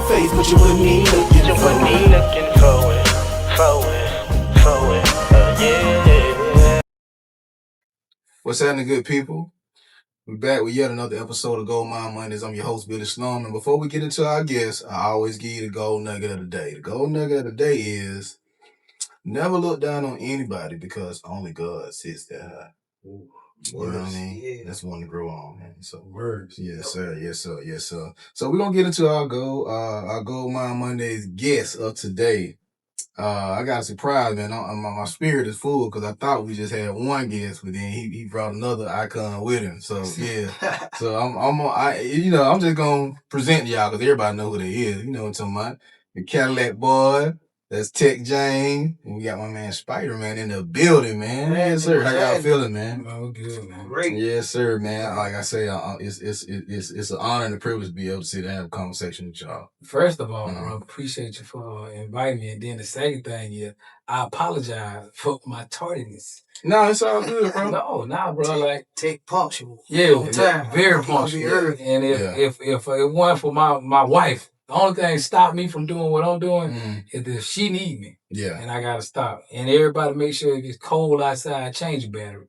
face, but you wouldn't even looking for it, yeah. What's happening, good people? We're back with yet another episode of Goldmine Mondays. I'm your host, Billy Slum. And before we get into our guests, I always give you the gold nugget of the day. The gold nugget of the day is never look down on anybody because only God sits that high. Ooh, you know what I mean? Yeah. That's one to grow on, man. So Words. Yes, sir. Yes, sir. Yes, sir. So we're gonna get into our Goldmine Mondays guest of today. I got a surprise, man. My spirit is full because I thought we just had one guest, but then he brought another icon with him. So yeah, so I'm just gonna present y'all because everybody know who they is. You know what I'm talking about? The Cadillac boy. That's Tex James, and we got my man Spidahman in the building, man. Yes, sir. How y'all feeling, man? Oh, good, man. Great. Yes, sir, man. Like I say, it's an honor and a privilege to be able to sit down and have a conversation with y'all. First of all, bro, appreciate you for inviting me. And then the second thing is, I apologize for my tardiness. No, it's all good, bro. No, bro. Take punctual. Yeah, on time. very punctual. And if it weren't for my wife, the only thing stop me from doing what I'm doing is if she need me. Yeah. And I gotta stop. And everybody make sure if it's cold outside, change your battery.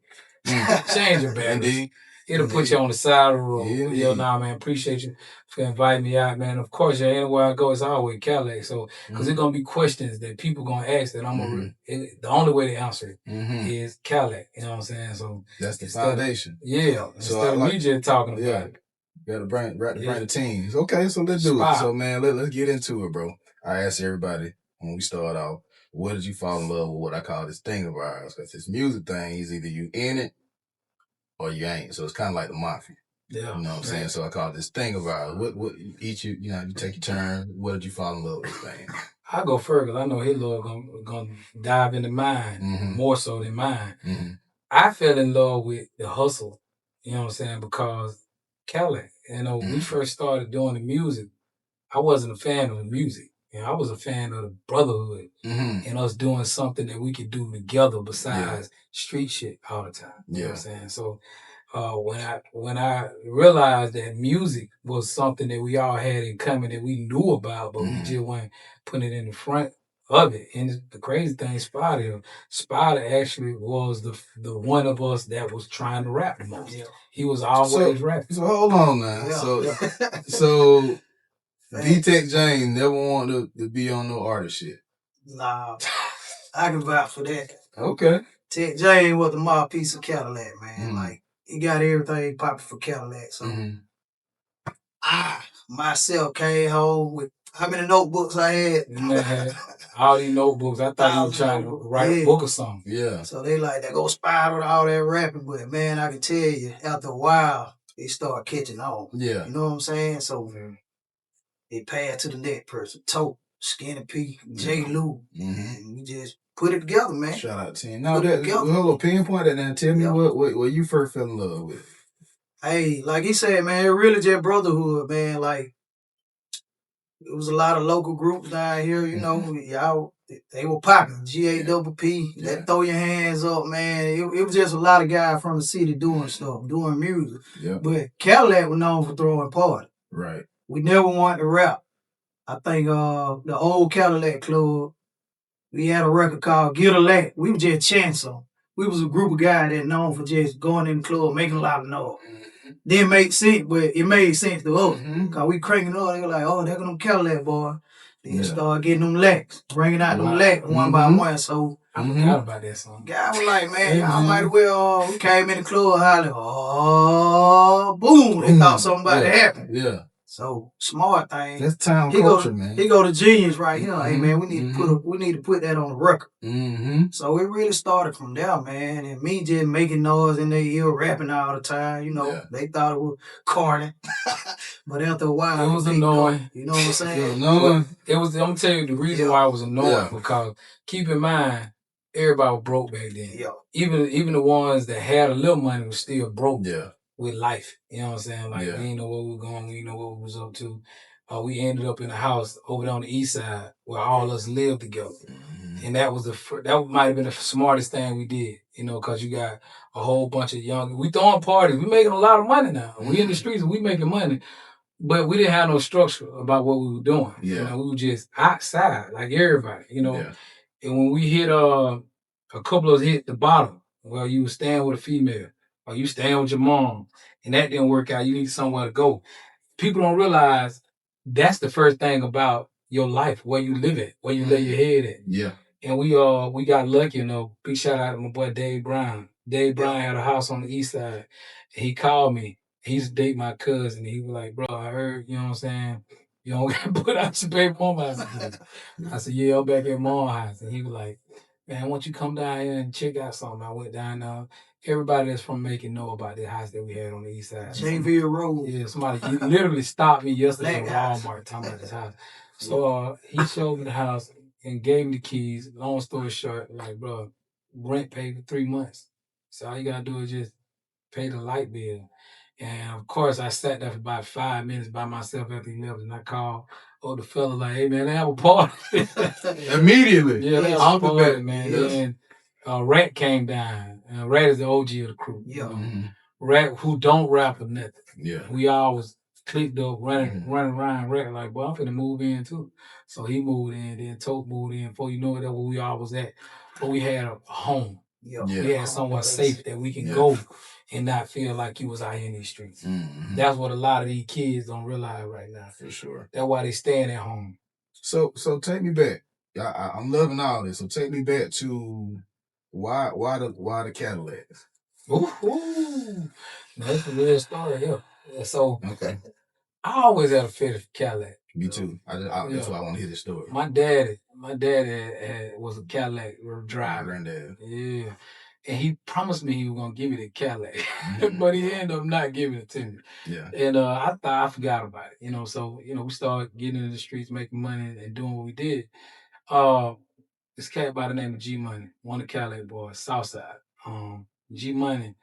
Change your battery. Indeed. It'll put you on the side of the road. Yeah, man. Appreciate you for inviting me out, man. Of course, anywhere I go, it's always Cadillac. So, because there's gonna be questions that people gonna ask that I'm gonna. The only way to answer it is Cadillac. You know what I'm saying? So that's the foundation. Instead of me just talking about it. You gotta bring the teams. Okay, so let's do it. So man, let's get into it, bro. I ask everybody when we start off, what did you fall in love with? What I call this thing of ours, because this music thing is either you in it or you ain't. So it's kind of like the mafia. Yeah, you know what I'm saying. So I call it this thing of ours. What each you take your turn. What did you fall in love with, thing? I go first because I know his love gonna dive into mine more so than mine. I fell in love with the hustle. You know what I'm saying? Because Cadillac, when we first started doing the music, I wasn't a fan of the music. I was a fan of the brotherhood and us doing something that we could do together besides street shit all the time. You know what I'm saying? So when I realized that music was something that we all had in common that we knew about, but we just weren't putting it in the front of it. And the crazy thing, Spider actually was the one of us that was trying to rap the most. Yeah. He was always rapping. So hold on now. Yeah. So Tex James never wanted to be on no artist shit. Nah, I can vouch for that. Okay. Tex James was the mouthpiece of Cadillac, man. Like, he got everything popping for Cadillac. So I myself came home with how many notebooks I had. Man, all these notebooks. I thought he was trying to write a book or something. Yeah. So they go Spider with all that rapping, but man, I can tell you, after a while, it started catching on. Yeah. You know what I'm saying? So it passed to the next person. Tote, Skinny P, J. Lou. And we just put it together, man. Shout out to him. Now, hold on, pinpoint that now. Tell me what you first fell in love with. Hey, like he said, man, it really just brotherhood, man. Like, it was a lot of local groups down here, y'all, they were popping. GAPP, that throw your hands up, man. It was just a lot of guys from the city doing stuff, doing music. Yeah. But Cadillac was known for throwing parties. Right. We never wanted to rap. I think the old Cadillac Club, we had a record called Get a Lack. We were just chanting. We was a group of guys that known for just going in the club, making a lot of noise. Didn't make sense, but it made sense to us. Because we cranking up, they were like, oh, they're them Cadillac boy. Then start getting them lacks, bringing out them lacks one by one. So I forgot about that song. Guy was like, man, y'all might as well, we came in the club hollering, oh, boom. They thought something about to happen. Yeah. So smart thing. That's town culture, man. He go to Genius right here. Hey man, we need to put that on the record. So it really started from there, man. And me just making noise in their ear, rapping all the time. They thought it was corny, but after a while, it was annoying. You know what I'm saying? It was annoying. I'm gonna tell you the reason why it was annoying because keep in mind, everybody was broke back then. Yeah. Even the ones that had a little money was still broke. Yeah. With life, you know what I'm saying? Like, we didn't know where we were going, we didn't know what we was up to. We ended up in a house over there on the east side where all us lived together. And that was that might have been the smartest thing we did, because you got a whole bunch of young, we throwing parties, we making a lot of money now. We in the streets, we making money. But we didn't have no structure about what we were doing. Yeah. You know, we were just outside like everybody, you know. Yeah. And when we hit a couple of us hit the bottom, well, you were staying with a female or you staying with your mom, and that didn't work out, you need somewhere to go. People don't realize that's the first thing about your life, where you live at, where you lay your head at. Yeah. And we got lucky, you know. Big shout out to my boy Dave Brown. Dave Brown had a house on the east side. And he called me. He used to date my cousin. He was like, bro, I heard, you know what I'm saying? You don't got to put out your baby mama house. I said, yeah, I'm back at mom's house. And he was like, man, why don't you come down here and check out something? I went down there. Everybody that's from Macon know about the house that we had on the east side. Janesville Road. Yeah, somebody literally stopped me yesterday at Walmart talking about this house. So he showed me the house and gave me the keys. Long story short, like, bro, rent paid for 3 months. So all you gotta do is just pay the light bill. And of course, I sat there for about 5 minutes by myself after he left, and I called the fella like, "Hey man, they have a party." Immediately. Yeah, they have Off a the party, bat. man. Yes. And Rat came down. Rat is the OG of the crew. Yeah. You know? Rat who don't rap or nothing. Yeah. We always clicked up, running around. Rat like, boy, I'm finna move in too. So he moved in, then Tote moved in. Before you know it, that's where we all was at. But we had a home. Yeah. We had somewhere safe that we can go and not feel like you was out here in these streets. That's what a lot of these kids don't realize right now. For sure. That's why they staying at home. So take me back. I'm loving all this. So take me back to why the Cadillacs? Ooh. That's a real story here. So Okay. I always had a fetish for Cadillac. Me too. That's why I want to hear this story. My daddy was a Cadillac driver. Granddad. Yeah. And he promised me he was gonna give me the Cadillac. But he ended up not giving it to me. Yeah. And I thought I forgot about it. You know, so we started getting in the streets, making money and doing what we did. This cat by the name of G Money, one of the Cadillac boys, Southside. G Money,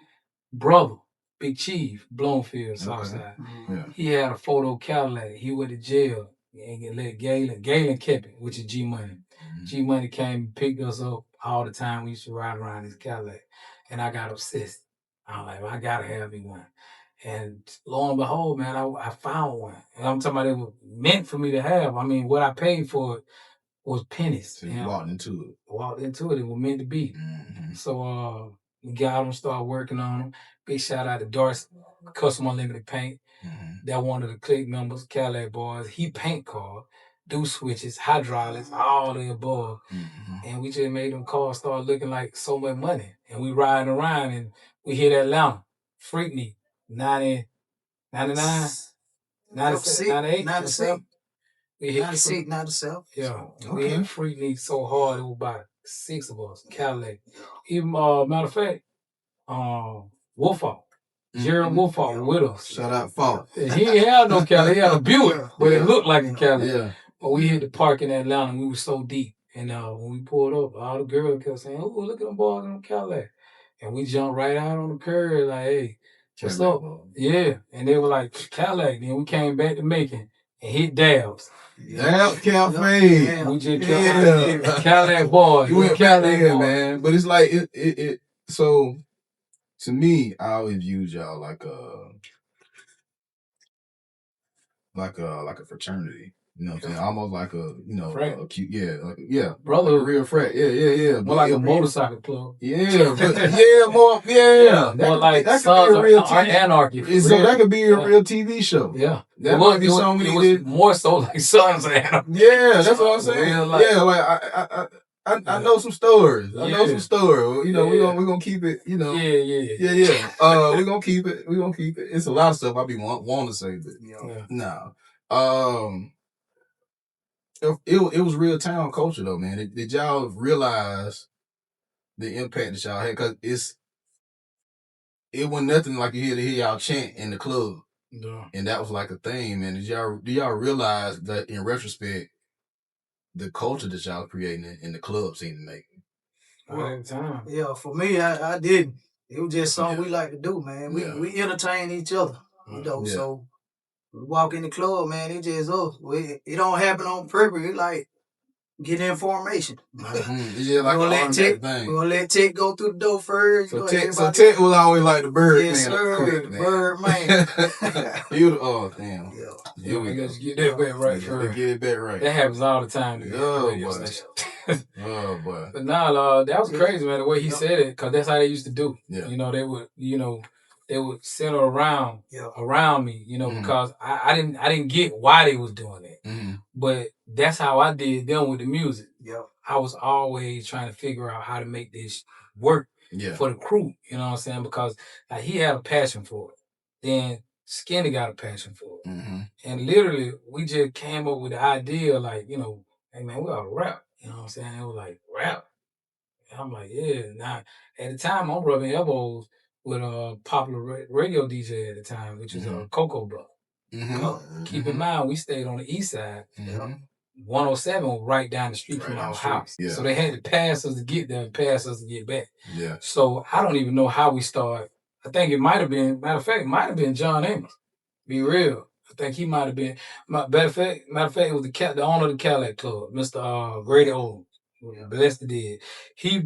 brother, Big Chief, Bloomfield, Southside. Yeah. He had a photo Cadillac. He went to jail and let Galen kept it, which is G Money. G Money came and picked us up all the time. We used to ride around this Cadillac. And I got obsessed. I'm like, well, I gotta have me one. And lo and behold, man, I found one. And I'm talking about it was meant for me to have. I mean, what I paid for it was pennies. So you walked into it. Walked into it. It was meant to be. So we got them, started working on them. Big shout out to Darcy, Custom Unlimited Paint. That one of the clique members, Cadillac boys. He paint car, do switches, hydraulics, all the above. And we just made them cars start looking like so much money. And we riding around and we hit Atlanta, Freakney, 90, 99, 96, 98, 97. We hit 96, 97. Yeah. We hit Freakney so hard, it was about 6 of us, Cadillac. Even, matter of fact, Wolfhawk. Jared Wolfhawk was with us. Shout out Falk. He ain't had no Cadillac. He had a Buick, but it looked like a Cadillac. Yeah. But we hit the park in Atlanta and we were so deep. And when we pulled up, all the girls kept saying, "Oh, look at them boys in the Cadillac." And we jumped right out on the curb like, "Hey, what's up?" Yeah. And they were like, "Cadillac." Then we came back to Macon and hit Dabs. Dabs Cafe. We just kept Cadillac boys. You went back there, man. But it's like it. So to me, I always viewed y'all like a fraternity. You know what I'm saying? Almost like a cute, brother, like a real frat. Yeah. More like a motorcycle club. Yeah, but more. More like that Sons could be a real of Anarchy. So that could be a real TV show. Yeah, that might be something. It was more so like Sons of Anarchy. Yeah, that's what I'm saying. Like I know some stories. I know some stories. You know, we're gonna keep it. You know. Yeah. We're gonna keep it. It's a lot of stuff I be want to say, but no. It was real town culture though, man. Did y'all realize the impact that y'all had? Because it wasn't nothing like you hear y'all chant in the club, and that was like a thing, man. Do y'all realize that in retrospect, the culture that y'all creating in the club seemed to make? Well, yeah, for me, I didn't. It was just something we like to do, man. We entertain each other, you know. So we walk in the club, man. It just us. It don't happen on purpose. It like get information. It's just like an automatic thing. We're gonna let Tex go through the door first. So Tex was always like the bird yes, man. Sir, the bird man. Oh damn. Yeah, we got to get that back right first. Get it back right. That happens all the time. Oh boy. But nah, that was crazy, man. The way he said it, because that's how they used to do. Yeah. They would center around me, because I didn't get why they was doing that. Mm-hmm. But that's how I did them with the music. Yep. I was always trying to figure out how to make this work for the crew. You know what I'm saying? Because he had a passion for it. Then Skinny got a passion for it. Mm-hmm. And literally, we just came up with the idea, like, hey man, we ought to rap. You know what I'm saying? It was like, rap. And I'm like, yeah. Now, at the time, I'm rubbing elbows with a popular radio DJ at the time, which is Coco Brother. Mm-hmm. Keep in mind, we stayed on the east side. Mm-hmm. 107 was right down the street from our house. Yeah. So they had to pass us to get there and pass us to get back. Yeah. So I don't even know how we started. I think it might have been, matter of fact, it might have been John Amos. Be real. I think he might have been. Matter of fact, it was the owner of the Cadillac Club, Mr. Grady Old. Blessed did. He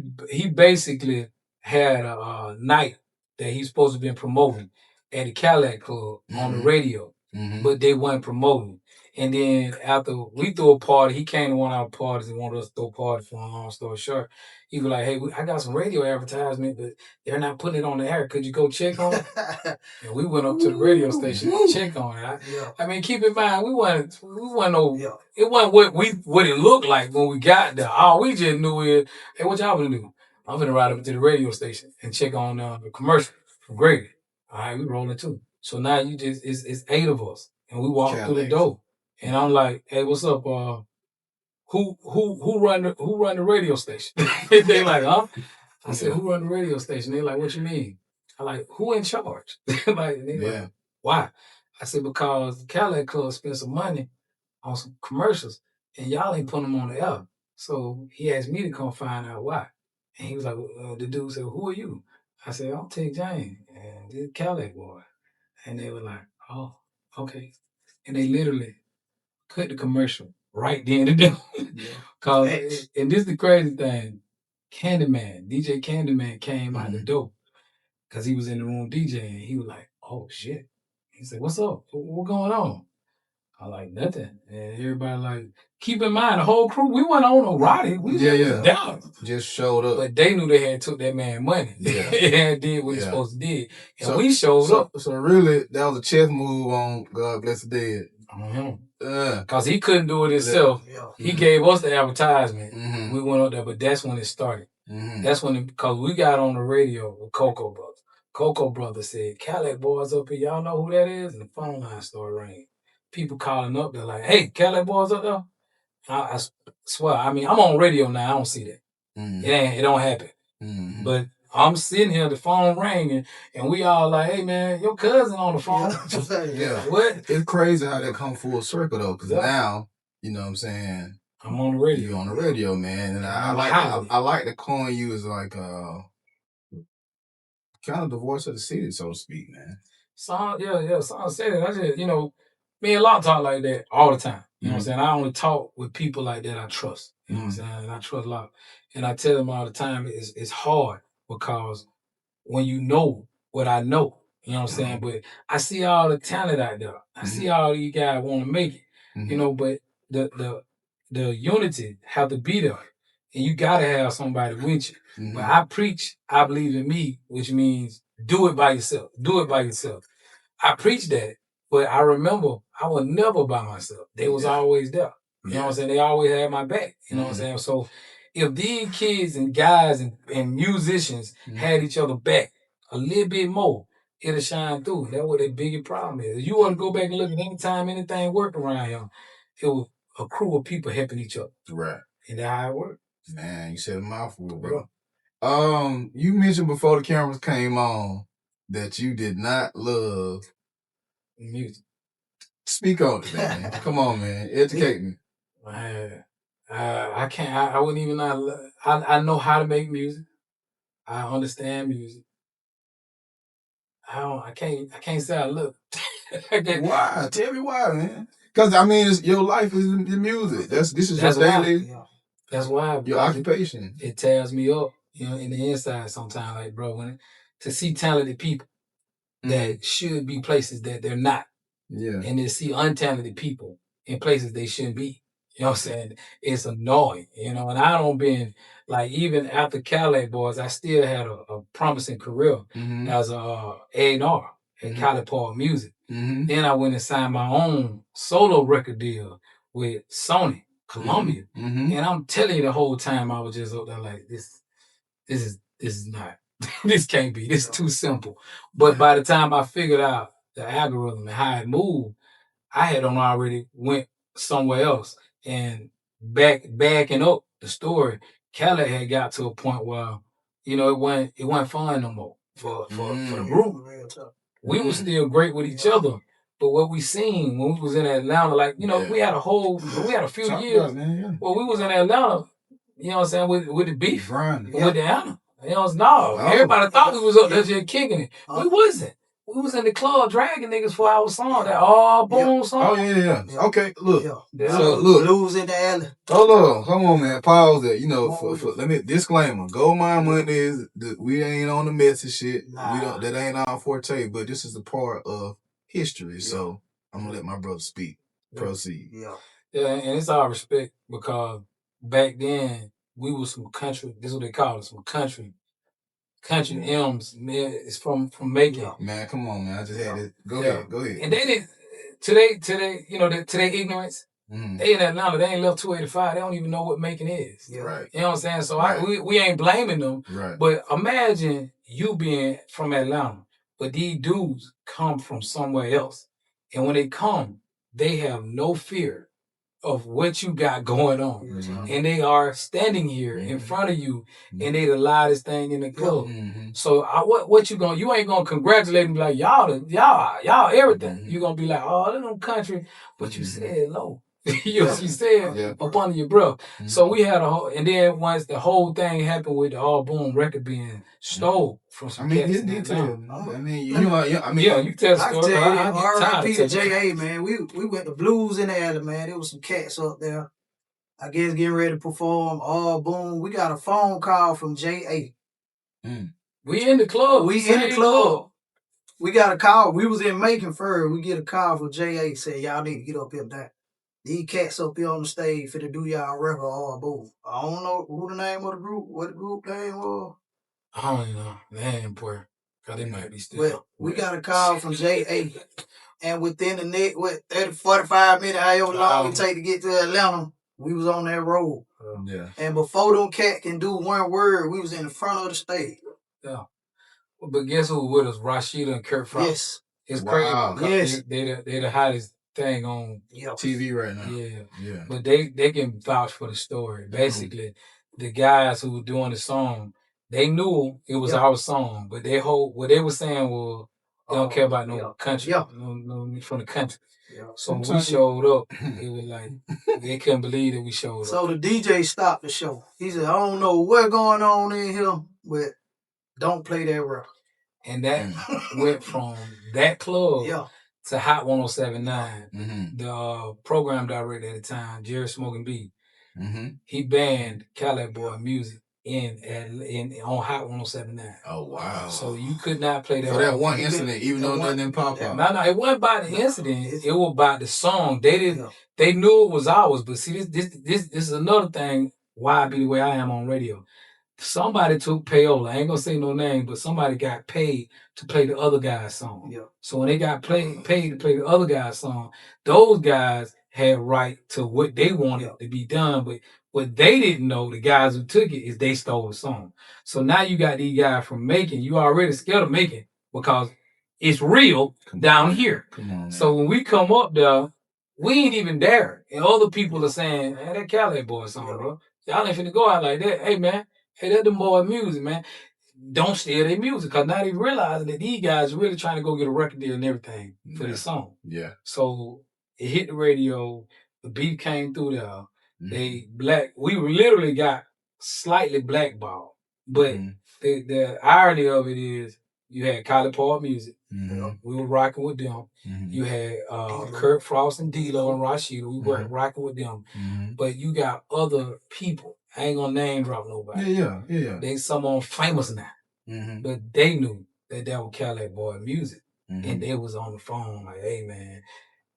basically had a night that he's supposed to be promoting at the Cadillac Club on the radio, but they weren't promoting. And then after we threw a party, he came to one of our parties and wanted us to throw a party for a long story short. He was like, hey, I got some radio advertisement, but they're not putting it on the air. Could you go check on it? And we went up to the radio station and check on it. I mean, keep in mind, it wasn't what it looked like when we got there. All we just knew is, hey, what y'all gonna do? I'm gonna ride up to the radio station and check on the commercial from Grady. All right, we rolling too. So now it's 8 of us, and we walk through the door. And I'm like, hey, what's up? Who run the radio station? They like, huh? I said, who run the radio station? They like, what you mean? I like, who in charge? Like, why? I said, because the Cadillac Club spent some money on some commercials, and y'all ain't putting them on the air. So he asked me to come find out why. And he was like, the dude said, who are you? I said, I'm Tex James, and this Cadillac boy. And they were like, oh, okay. And they literally cut the commercial right then and there. Cause and this is the crazy thing. DJ Candyman came out the door because he was in the room DJing. He was like, oh shit. He said, what's up? What going on? I like, nothing. And everybody like, keep in mind, the whole crew, we wasn't on no Roddy. We just down. Just showed up. But they knew they had took that man money. And did what he supposed to do. And we showed up. So really, that was a chess move on God Bless the Dead. Because he couldn't do it himself. He gave us the advertisement. We went up there, but that's when it started. That's when, because we got on the radio with Coco Brothers. Coco Brothers said, Cadillac boys up here, y'all know who that is? And the phone line started ringing. People calling up, they're like, hey, Cadillac boys up there? I swear, I mean, I'm on radio now, I don't see that. It don't happen. But I'm sitting here, the phone ringing, and we all like, hey man, your cousin on the phone. What? It's crazy how that come full circle though, because now, you know what I'm saying? I'm on the radio. You're on the radio, man. And I like to coin you as like kind of the voice of the city, so to speak, man. Son said it. I just, me and Locke talk like that all the time. You know what I'm saying? I only talk with people like that I trust. You know what I'm saying? And I trust Locke. And I tell them all the time, it's hard because when you know what I know, you know what I'm saying? But I see all the talent out there. I see all these guys want to make it, but the unity have to be there. And you got to have somebody with you. But I preach, I believe in me, which means do it by yourself. Do it by yourself. I preach that, but I remember I was never by myself. They was always there. You know what I'm saying? They always had my back. You know what I'm saying? So if these kids and guys and musicians had each other back a little bit more, it'll shine through. That's what the biggest problem is. If you want to go back and look at any time anything worked around here, it was a crew of people helping each other. Right. And that's how it worked. Man, you said a mouthful, bro. You mentioned before the cameras came on that you did not love music. Speak on it, man. Come on, man. Educate me. Man, I can't. I wouldn't even. I know how to make music. I understand music. I can't say I love. Why? Tell me why, man. Because I mean, your life is the music. This is your daily. That's why. Your occupation. It tears me up, in the inside sometimes. Like, bro, to see talented people that should be places that they're not. Yeah. And to see untalented people in places they shouldn't be. You know what I'm saying? It's annoying, and I don't been like, even after Cali Boys, I still had a promising career as a A&R at Cali Paul Music. Then I went and signed my own solo record deal with Sony, Columbia. And I'm telling you, the whole time I was just up there like, this is not, this can't be, this is too simple. But by the time I figured out the algorithm and how it moved, I had already went somewhere else. And backing up the story, Cali had got to a point where, it wasn't fun no more for the group. We were still great with each other. But what we seen when we was in Atlanta, like, we had a few years. Well, we was in Atlanta, you know what I'm saying, with the beef, with the Atlanta. Everybody thought we was up there just kicking it. We wasn't. We was in the club dragging niggas for our song, that all boom song. Oh yeah. Okay, look. So look, blues in the alley. Hold on, come on, man. Pause that. Let me disclaimer. Goldmine Mondays, we ain't on the message shit. Nah. That ain't our forte. But this is a part of history. So I'm gonna let my brother speak. Proceed. Yeah, and it's our respect, because back then we was some country. This is what they call it, some country M's. Man, it's from Macon. Man, come on, man. I just had it. Go ahead. And they didn't. Today ignorance. They in Atlanta, they ain't left 285. They don't even know what Macon is. Right. You know what I'm saying? So we ain't blaming them. Right. But imagine you being from Atlanta, but these dudes come from somewhere else. And when they come, they have no fear of what you got going on. And they are standing here in front of you, and they the loudest thing in the club. So what you ain't gonna congratulate them, like, y'all everything. You gonna be like, oh, they don't country, but you said low. You said up under your breath. So we had and then once the whole thing happened with the All Boom record being stole from some cats. You can tell the story. R.I.P. to J.A., man. We went to Blues in the Alley, man. There was some cats up there, I guess, getting ready to perform. All Boom. We got a phone call from J.A. We in the club. We got a call. We was in Macon first. We get a call from J.A. Say, y'all need to get up here now. These cats up here on the stage for to do y'all record, All Boom. I don't know who the name of the group, what the group name was. I don't even know. They ain't poor. Because they might be still. Well, we got a call from J.A. And within the next, 30, 45 minutes, however long it take to get to Atlanta, we was on that road. And before them cat can do one word, we was in the front of the stage. Yeah. But guess who with us? Rashida and Kurt Frost. Yes. It's crazy. Yes. They the hottest thing on TV right now. Yeah. But they can vouch for the story. Basically, the guys who were doing the song, they knew it was our song, but what they were saying was they don't care about no country. No from the country. So when we showed up, it was like they couldn't believe that we showed up. So the DJ stopped the show. He said, I don't know what's going on in here, but don't play that record. And that went from that club to Hot 107.9. The program director at the time, Jerry Smoking B, he banned Cali Boy music on Hot 107.9. Oh wow! So you could not play that. For that one incident, even though nothing didn't pop up. No, it wasn't about the incident. It was about the song. They didn't. They knew it was ours. But see, this is another thing. Why I be the way I am on radio. Somebody took payola. I ain't gonna say no name, but somebody got paid to play the other guy's song. So when they got paid to play the other guy's song, those guys had right to what they wanted to be done. But what they didn't know, the guys who took it, is they stole the song. So now you got these guys from Macon. You already scared of Macon because it's real down here. Come on, man. So when we come up there, we ain't even there. And other people are saying, hey, that Cali Boy song, bro. Y'all ain't finna go out like that. Hey, man. Hey, that's the boy music, man. Don't steal their music, because now they realizing that these guys are really trying to go get a record deal and everything for this song. So it hit the radio. The beat came through there. We literally got slightly blackballed. But the irony of it is You had Collie Park Music. We were rocking with them. You had Kurt Frost and D-Lo and Rashida. We were rocking with them. But you got other people. I ain't gonna name drop nobody. Yeah. They someone famous now. But they knew that was Cali Boy Music. And they was on the phone like, hey man,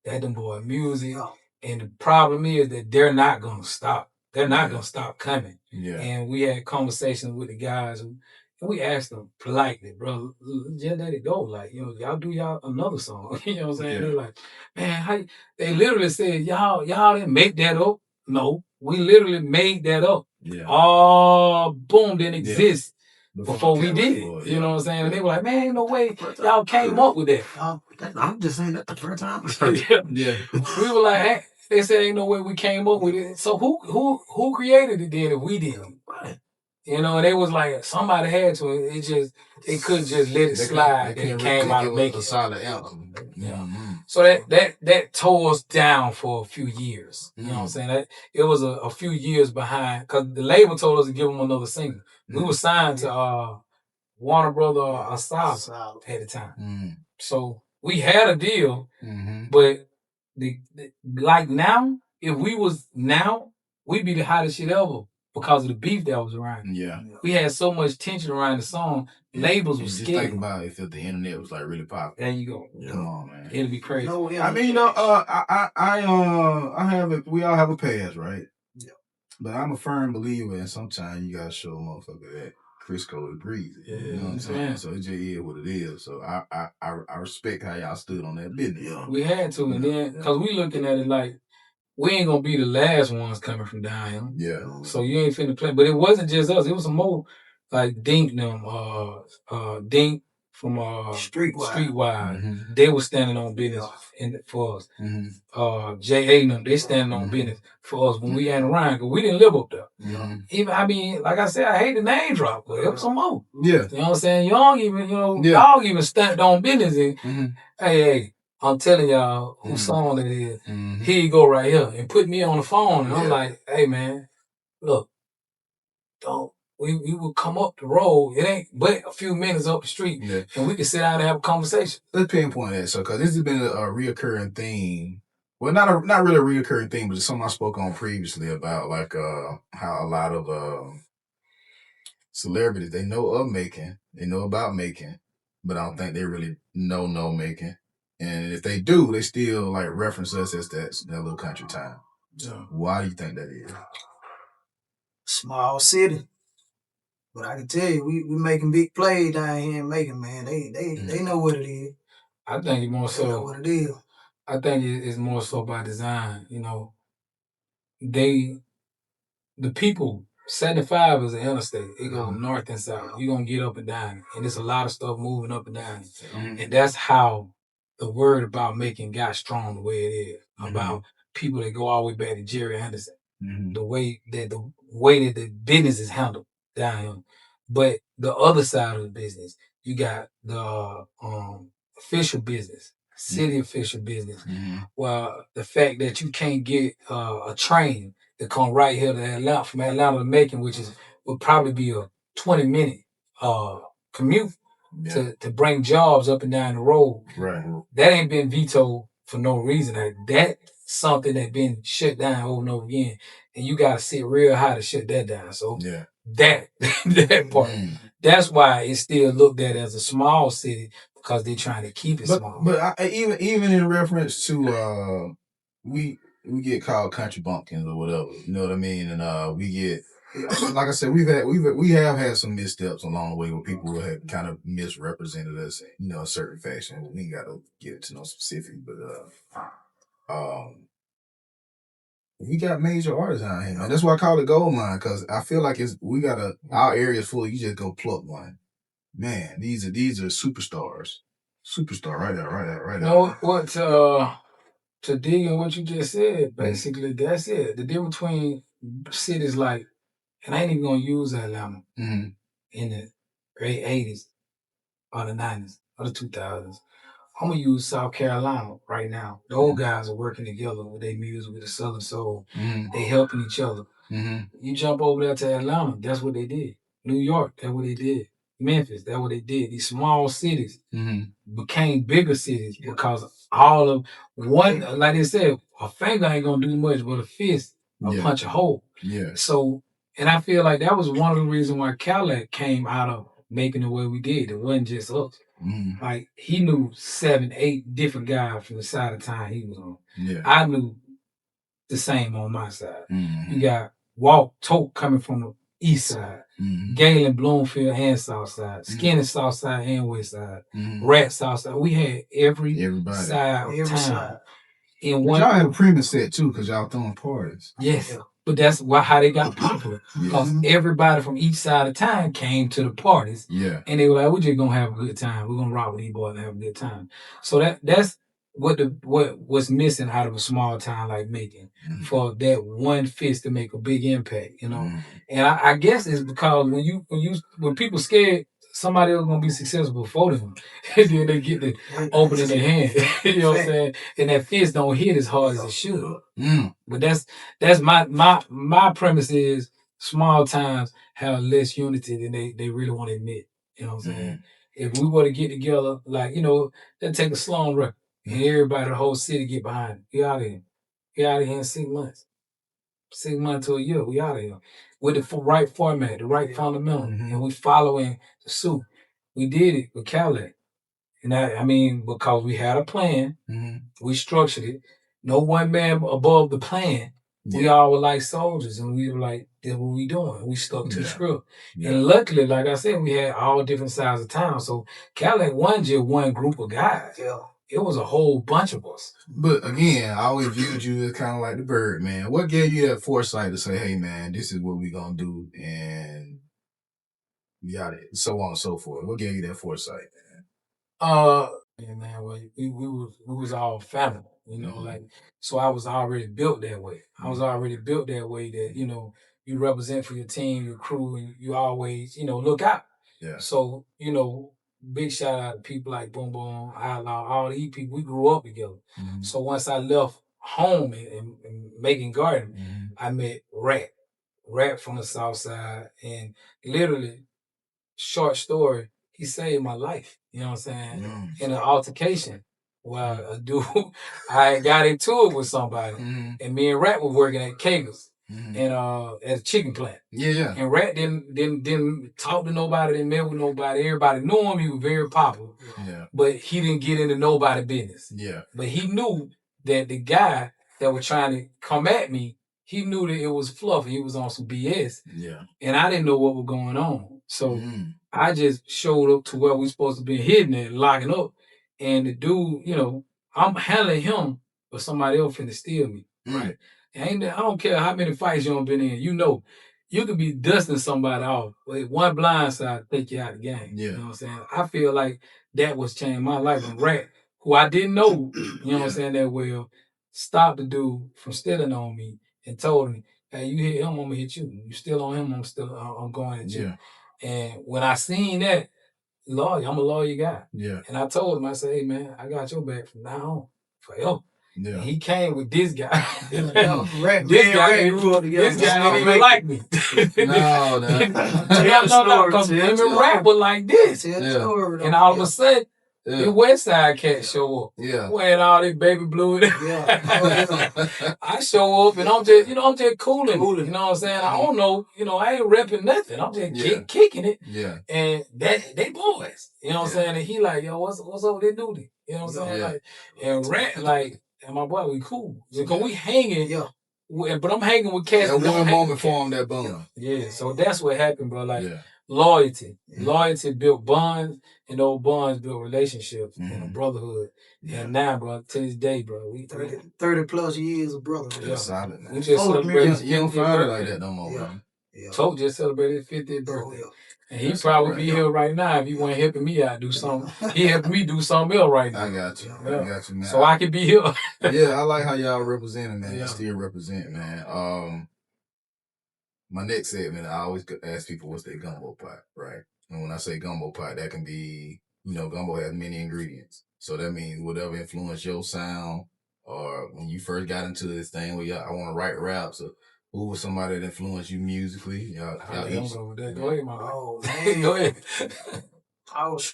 that them boy music. And the problem is that they're not gonna stop. They're not gonna stop coming. And we had conversations with the guys and we asked them politely, bro, just let it go. Like, y'all do y'all another song. You know what I'm saying? They're like, man, they literally said, y'all didn't make that up. No, we literally made that up. Oh, boom, didn't exist before we did it. You know what I'm saying? And they were like, man, ain't no way y'all came up with that. I'm just saying that the first time. We were like, hey, they said ain't no way we came up with it. So who created it then if we didn't? And they was like, somebody had to. They couldn't just let it slide. They came out and make it. Solid album. So that tore us down for a few years. You know what I'm saying? It was a few years behind because the label told us to give them another single. We were signed to Warner Brother Asylum at the time. So we had a deal, but like now, if we was now, we'd be the hottest shit ever because of the beef that was around. We had so much tension around the song. Labels were just scared. Think about if the internet was like really popular. There you go. Come on, man. It'll be crazy. I mean, I have it. We all have a past, right? Yeah. But I'm a firm believer, and sometimes you gotta show a motherfucker that Crisco agrees. You know what I'm saying? So it just is what it is. So I respect how y'all stood on that business. Yeah. We had to, and then because we looking at it like we ain't gonna be the last ones coming from down here. Yeah. So you ain't finna play. But it wasn't just us. It was some more like Dink them, Dink from Streetwise. They were standing on business for us. J.A. them, they standing on business for us when we ain't around because we didn't live up there. Even I mean, like I said, I hate the name drop, but it was some more. Yeah. You know what I'm saying? Y'all even, y'all even standing on business and hey, I'm telling y'all whose song it is. Here you go right here. And put me on the phone. And I'm like, hey man, look, we will come up the road. It ain't but a few minutes up the street. And we can sit down and have a conversation. Let's pinpoint that. So, because this has been a reoccurring theme. Well, not really a reoccurring theme, but it's something I spoke on previously about like how a lot of celebrities, they know of making, they know about making, but I don't think they really know making. And if they do, they still like reference us as that little country town. Yeah. Why do you think that is? Small city. But I can tell you, we making big plays down here in Macon, man. They know what it is. I think it's more so. They know what it is. I think it's more so by design. The people, 75 is an interstate. It goes north and south. You're going to get up and down. And there's a lot of stuff moving up and down. And that's how the word about making got strong the way it is. About people that go all the way back to Jerry Anderson. The way that the business is handled down here. But the other side of the business, you got the official business, city official business. Well, the fact that you can't get a train to come right here to Atlanta, from Atlanta to Macon, which would probably be a 20-minute commute to bring jobs up and down the road. Right. That ain't been vetoed for no reason. Like, that's something that been shut down over and over again. And you got to sit real high to shut that down. So that part, that's why it's still looked at as a small city because they're trying to keep it small. But even in reference to we get called country bumpkins or whatever, you know what I mean? And we get, like I said, we have had some missteps along the way where people have kind of misrepresented us in a certain fashion. We ain't got to get into no specific, but we got major artists out here, man. That's why I call it Goldmine, because I feel like our area's full. You just go pluck one. Man, these are superstars. Superstar right there. No, what to dig in what you just said, basically, that's it. The difference between cities like, and I ain't even gonna use Atlanta in the early 80s or the 90s or the 2000s. I'm gonna use South Carolina right now. The old guys are working together with their music, with the Southern Soul. They helping each other. You jump over there to Atlanta, that's what they did. New York, that's what they did. Memphis. That's what they did. These small cities became bigger cities because all of one, like they said, a finger ain't gonna do much, but a fist will punch a hole. Yeah. So, and I feel like that was one of the reasons why Cadillac came out of making the way we did. It wasn't just us. Like he knew 7, 8 different guys from the side of town he was on. Yeah. I knew the same on my side. You got Walt Tote coming from the east side, Galen, Bloomfield, and south side, Skinny south side and west side, Rat south side. We had everybody side of town. In one, y'all had a premise set too, because y'all throwing parties. Yes. But that's how they got popular. Because everybody from each side of town came to the parties. Yeah. And they were like, we're just gonna have a good time. We're gonna rock with these boys and have a good time. So that's what's missing out of a small town like Macon for that one fist to make a big impact, you know. And I guess it's because when people scared somebody else gonna be successful before them, and then they get to opening their hand. You know what I'm saying? And that fist don't hit as hard as it should. But that's my premise is small towns have less unity than they really want to admit. You know what I'm saying? If we were to get together, like, you know, let's take a Sloan record and everybody, the whole city get behind it. We out of here. We out of here in 6 months. 6 months to a year, we out of here. With the right format, the right fundamental, and we following the suit. We did it with Cadillac. And I mean, because we had a plan, we structured it. No one man above the plan. We all were like soldiers, and we were like, "This what we doing." We stuck to the script, and luckily, like I said, we had all different sides of town. So Cadillac wasn't just one group of guys. It was a whole bunch of us. But again, I always viewed you as kind of like the bird, man. What gave you that foresight to say, "Hey, man, this is what we gonna do," and we got it, so on and so forth? What gave you that foresight, man? Man, well, we was all family, you know, like, so I was already built that way. I was already built that way that, you know, you represent for your team, your crew, and you always, you know, look out. Yeah. So, you know, big shout out to people like Boom Boom, Outlaw, all these people, we grew up together. So once I left home in Macon Garden, I met Rat from the south side, and literally, short story, he saved my life. You know what I'm saying? In an altercation where a dude, I got into it with somebody, and me and Rat were working at Kager's and at a chicken plant. Yeah. And Rat didn't talk to nobody, didn't met with nobody. Everybody knew him. He was very popular. Yeah. But he didn't get into nobody business. Yeah. But he knew that the guy that was trying to come at me, he knew that it was fluff. He was on some BS. Yeah. And I didn't know what was going on. So I just showed up to where we supposed to be hidden and locking up. And the dude, you know, I'm handling him, but somebody else finna steal me. Right. And I don't care how many fights you done been in. You know, you could be dusting somebody off, but one blind side take you out of the game. Yeah. You know what I'm saying? I feel like that was changing my life. And Rat, who I didn't know, you know what I'm saying, that well, stopped the dude from stealing on me and told me, "Hey, you hit him, I'm gonna hit you. You still on him, I'm going at you." Yeah. And when I seen that, lawyer, I'm a lawyer guy. Yeah. And I told him, I said, "Hey man, I got your back from now on, forever." Yeah. And he came with this guy. This guy grew up together. This guy didn't even like me. No. No, because him and Rap were like this. And all of a sudden, the West Side cats show up. Yeah. Wearing all this baby blue. I show up and I'm just cooling. You know what I'm saying? I don't know, I ain't repping nothing. I'm just kicking it. Yeah. And they boys. You know what I'm saying? And he like, yo, what's up with that dude? You know what I'm saying? Like, and Rat, like, and my boy, we cool. Because we hanging. Yeah. But I'm hanging with cats. At one moment formed that bond. Yeah. So that's what happened, bro. Like, loyalty. Loyalty built bonds, and those bonds built relationships and a brotherhood. And now, bro, to this day, bro, we 30 plus years of brotherhood. That's solid, man. We just celebrated. You don't find it like that no more, man. Tote just celebrated his 50th birthday. And he'd probably be here right now if he wasn't helping me out do something. He helped me do something else right now. I got you. I got you, man. So I could be here. I like how y'all representing, man. You still represent, man. My next segment, I always ask people what's their gumbo pot, right? And when I say gumbo pot, that can be, gumbo has many ingredients. So that means whatever influenced your sound, or when you first got into this thing where I want to write raps, or Who was somebody that influenced you musically? Y'all each. Go ahead, my boy. Oh man, Go ahead. I was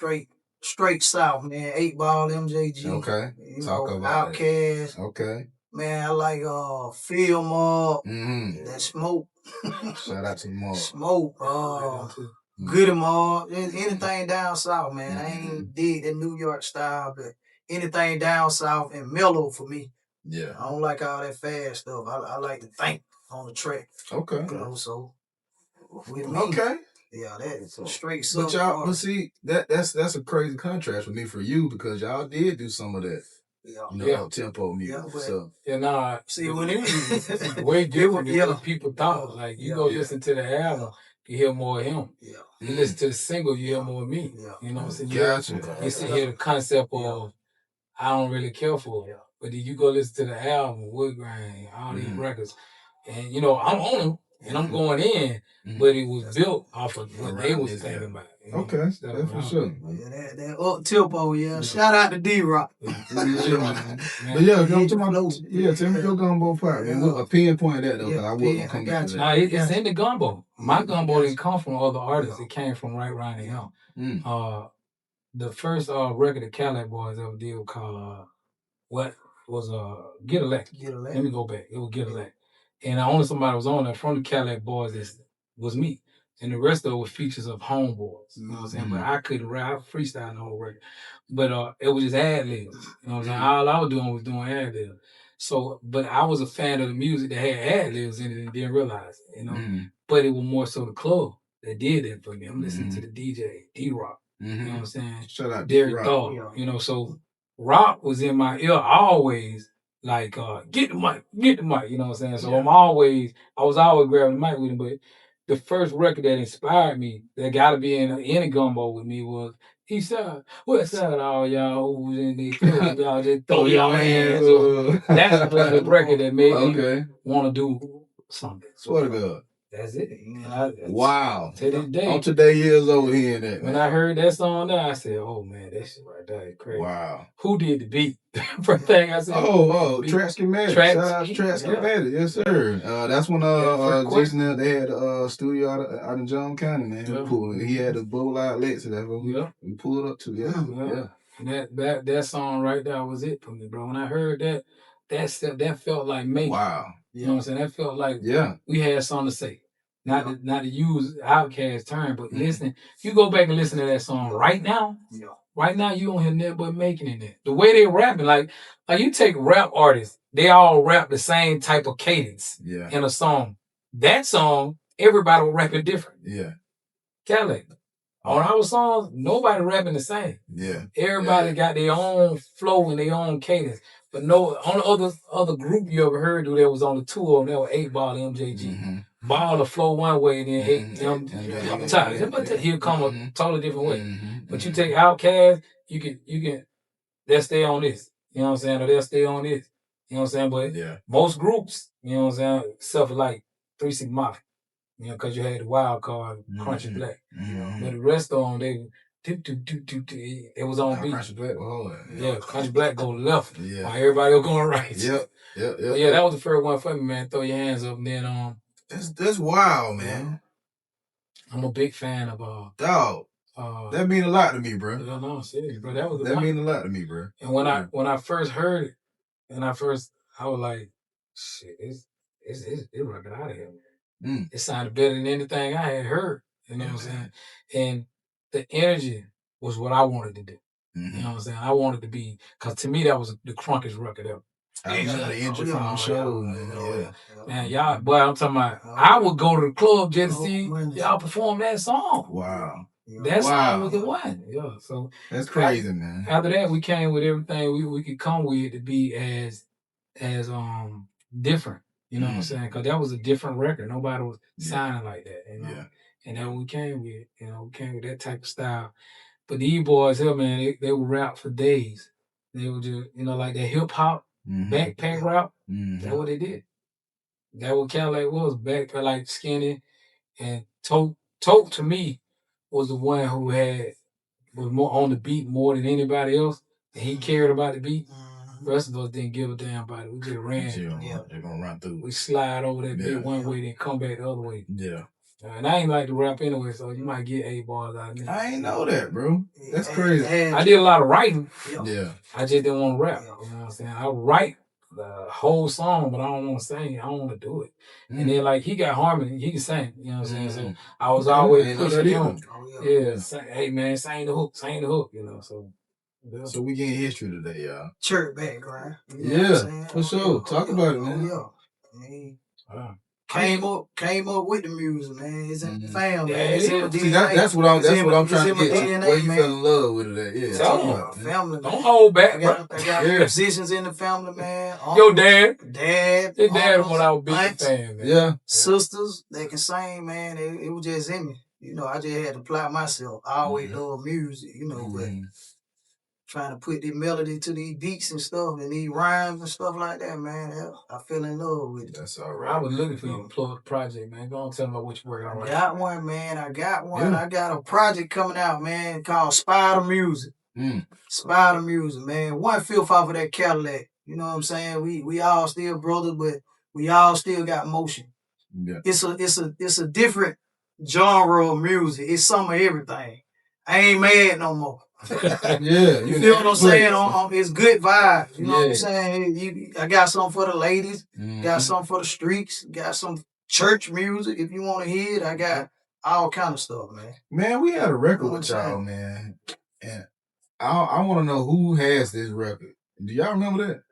straight south, man. 8 Ball, MJG. Okay. You Talk know, about Outkast. that. Okay. Man, I like Film Up, that Smoke. Shout out to Mark. Smoke, Goody Mob, anything down south, man. I ain't dig that New York style, but anything down south and mellow for me. Yeah. I don't like all that fast stuff. I like to think on the track. Okay. You know, so with me, okay. Yeah, that's straight. But y'all, see, that's a crazy contrast with me for you because y'all did do some of that. Up tempo music. See, when it was way different than what people thought. Like you go listen to the album, you hear more of him. Yeah. You listen to the single, you hear more of me. You know what I'm saying? Gotcha. You hear the concept of I don't really care for it. But then you go listen to the album, Wood Grain, all these records, and I'm on them and I'm going in, but it was built off of what they was thinking about. Okay, that's for sure. Yeah, that up tempo, Shout out to D-Rock. But yeah, come to my notes. Yeah, tell me your gumbo part, man. A pinpoint that though, because I wouldn't come back to that. Nah, it's in the gumbo. My gumbo didn't come from other artists. It came from right around him. The first record the Cadillac Boys ever did was called Get Elected. Let me go back. It was Get Elected. And only somebody was on there from the Cadillac Boys that was me. And the rest of it was features of homeboys. You know what I'm saying? But I couldn't rap. I freestyle the whole record. But it was just ad libs. You know what I'm saying? All I was doing ad libs. So, but I was a fan of the music that had ad libs in it and didn't realize it, But it was more so the club that did that for me. I'm listening to the DJ, D-Rock. You know what I'm saying? Shout out Derek Dawg. So rock was in my ear always, like, get the mic, you know what I'm saying? So I was always grabbing the mic with him, but the first record that inspired me, that gotta be in a gumbo with me was East Side, West Side, all y'all who's in the club, y'all just throw your hands up. That's the record that made me want to do something. Swear to God. That's it. Wow. To this day. On today years old hearing that. When I heard that song now, I said, oh man, that shit right there is crazy. Wow. Who did the beat? First thing I said. Track Schematic. Shout out to Track Schematic. Yes, sir. That's when Jason, they had a studio out in John County, man. Yeah. He had a bowl outlet, so that's what we pulled up to. Yeah. And that song right there was it for me, bro. When I heard that felt like me. Wow. You know what I'm saying? That felt like we had something to say. Not to use Outkast term, but listen, you go back and listen to that song right now. Right now, you don't hear nothing but making in it. The way they rapping, like you take rap artists, they all rap the same type of cadence in a song. That song, everybody will rap it different. Yeah. Cadillac. On our songs, nobody rapping the same. Yeah. Everybody got their own flow and their own cadence. But no, on the other group you ever heard that was on the tour, and that was 8 Ball MJG. Ball the flow one way, and then 8 he'll come a totally different way. But you take Outkast, you can they'll stay on this. You know what I'm saying? Or they'll stay on this. You know what I'm saying? But most groups, you know what I'm saying, except for like 3 6 Mafia. Because you had the wild card, Crunchy Black. But the rest of them, they it was on beat. Crunchy Black, Crunchy Black go left while everybody was going right. Yeah, that was the first one for me, man. Throw your hands up, and then that's wild, man. I'm a big fan of dog. That mean a lot to me, bro. No, serious, bro. That mean a lot to me, bro. And when I first heard it, I was like, shit, it's rocking out of here, man. It sounded better than anything I had heard. You know what I'm saying? And the energy was what I wanted to do. You know what I'm saying? I wanted to be, because to me that was the crunkest record ever. I know the energy from the show, man. Man, y'all, boy, I'm talking about, I would go to the club just to see y'all perform that song. Wow. That song was the one. Yeah, so that's crazy, man. After that, we came with everything we could come with to be as different. You know what I'm saying? Because that was a different record. Nobody was sounding like that. You know? And then we came with that type of style. But these boys here, man, they would rap for days. They would just, like that hip hop backpack rap. That's what they did. That what Cadillac was, backpack, like Skinny and Tote. Tote to me was the one who was more on the beat more than anybody else. And he cared about the beat. The rest of us didn't give a damn about it. We just ran. They're gonna run through. We slide over that bit one way, then come back the other way. Yeah. And I ain't like to rap anyway, so you might get 8 bars out of me. I ain't know that, bro. That's crazy. I did a lot of writing. Yeah. I just didn't want to rap. You know what I'm saying? I write the whole song, but I don't want to sing. I don't want to do it. And then, like, he got harmony. He can sing. You know what I'm saying? So I was always pushing him. Yeah. Hey, man, sing the hook. Sing the hook, you know. So we getting history today, y'all. Church background. Yeah, for sure. Talk about it, man. Wow. Came up with the music, man. It's in the family. Yeah, see, that's what I'm trying to get. Where you fell in love with it at? Yeah, talk about it, family. Don't hold back, bro. I got musicians in the family, man. Your dad. His dad was when I was big fan, man. Yeah. Sisters, they can sing, man. It was just in me. You know, I just had to apply myself. I always love music, you know, but trying to put the melody to these beats and stuff and these rhymes and stuff like that, man. I fell in love with it. That's all right. I was looking for you to plug the project, man. Go on, tell me about what you're working on. I got one, man. I got one. Yeah. I got a project coming out, man, called Spider Music. Spider Music, man. One filth off of that Cadillac. You know what I'm saying? We all still brothers, but we all still got motion. Yeah. It's a different genre of music. It's some of everything. I ain't mad no more. Yeah, you feel what I'm saying? It's good vibes. You know what I'm saying? I got something for the ladies, got something for the streets, got some church music if you want to hear it. I got all kind of stuff, man. Man, we had a record with y'all, man, and I want to know who has this record. Do y'all remember that?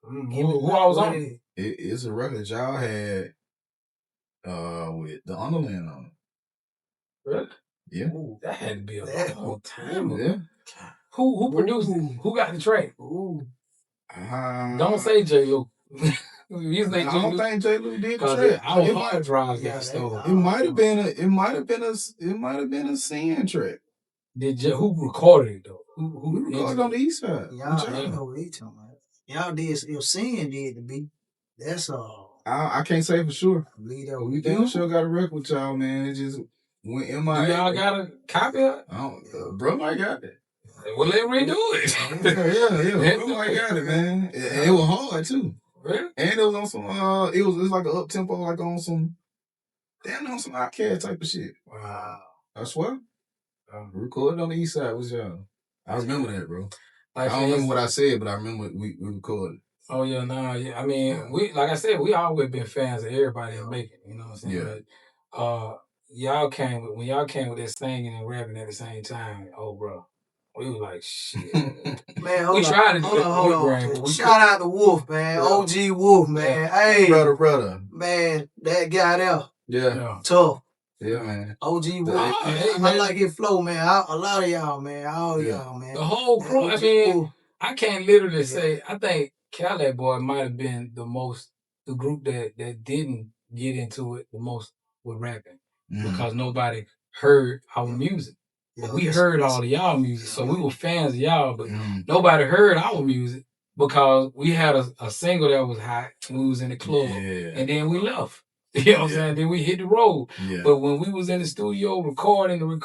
Who I was on? It's a record that y'all had with the Underland on it. Really? Yeah. Ooh, that had to be a long time ago. Yeah. Who produced it? Who got the track? Don't say J-Lo. I don't think J-Lo did the track. Our hard drives got stolen. It might have been a sin track. Who recorded it though? Who recorded on the east side? Y'all know what he talking about. Y'all did if sin did the beat. That's all. I can't say for sure. We damn sure got a record with y'all, man. It just went in my. Do y'all got a copy of it? Bro might got it. Well, let redo it. Yeah. Bro might got it, man. And it was hard too. Really? And it was on some. It was like an up tempo, like on some Outkast type of shit. Wow. I swear. Recorded on the east side was y'all. I remember that, bro. I don't remember what I said, but I remember we recorded. Oh yeah, yeah. I mean, we like I said, we always been fans of everybody in Macon. You know what I'm saying? Yeah. But, when y'all came with that singing and rapping at the same time, oh bro, we was like shit. Man, we tried to do it. Hold on. Shout out to Wolf, man. OG Wolf, man. Yeah. Hey, brother. Man, that guy there. Yeah. Tough. Yeah, man. OG Wolf. I like his flow, man. A lot of y'all, man. All y'all, man. The whole crew. I mean, I can't literally say. I think Cadillac Boy might have been the group that didn't get into it the most with rapping because nobody heard our music. But we heard all of y'all music, so we were fans of y'all, but nobody heard our music because we had a single that was hot. We was in the club, and then we left. You know what I'm saying? Then we hit the road. Yeah. But when we was in the studio recording, we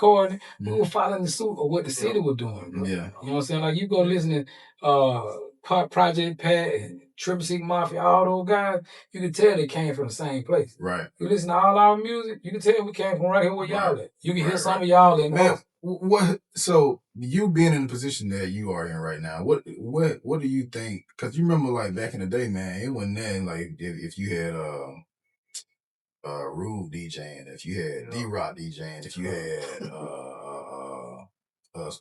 were following the suit of what the city was doing. Bro. Yeah. You know what I'm saying? Like you go listen to Project Pat and Triple C Mafia, all those guys, you can tell they came from the same place. Right. You listen to all our music, you can tell we came from right here where y'all at. You can hear some of y'all in man. So you being in the position that you are in right now, what do you think? Because you remember like back in the day, man, it wasn't that like if you had Rude DJing, if you had D-Rock DJing, if you had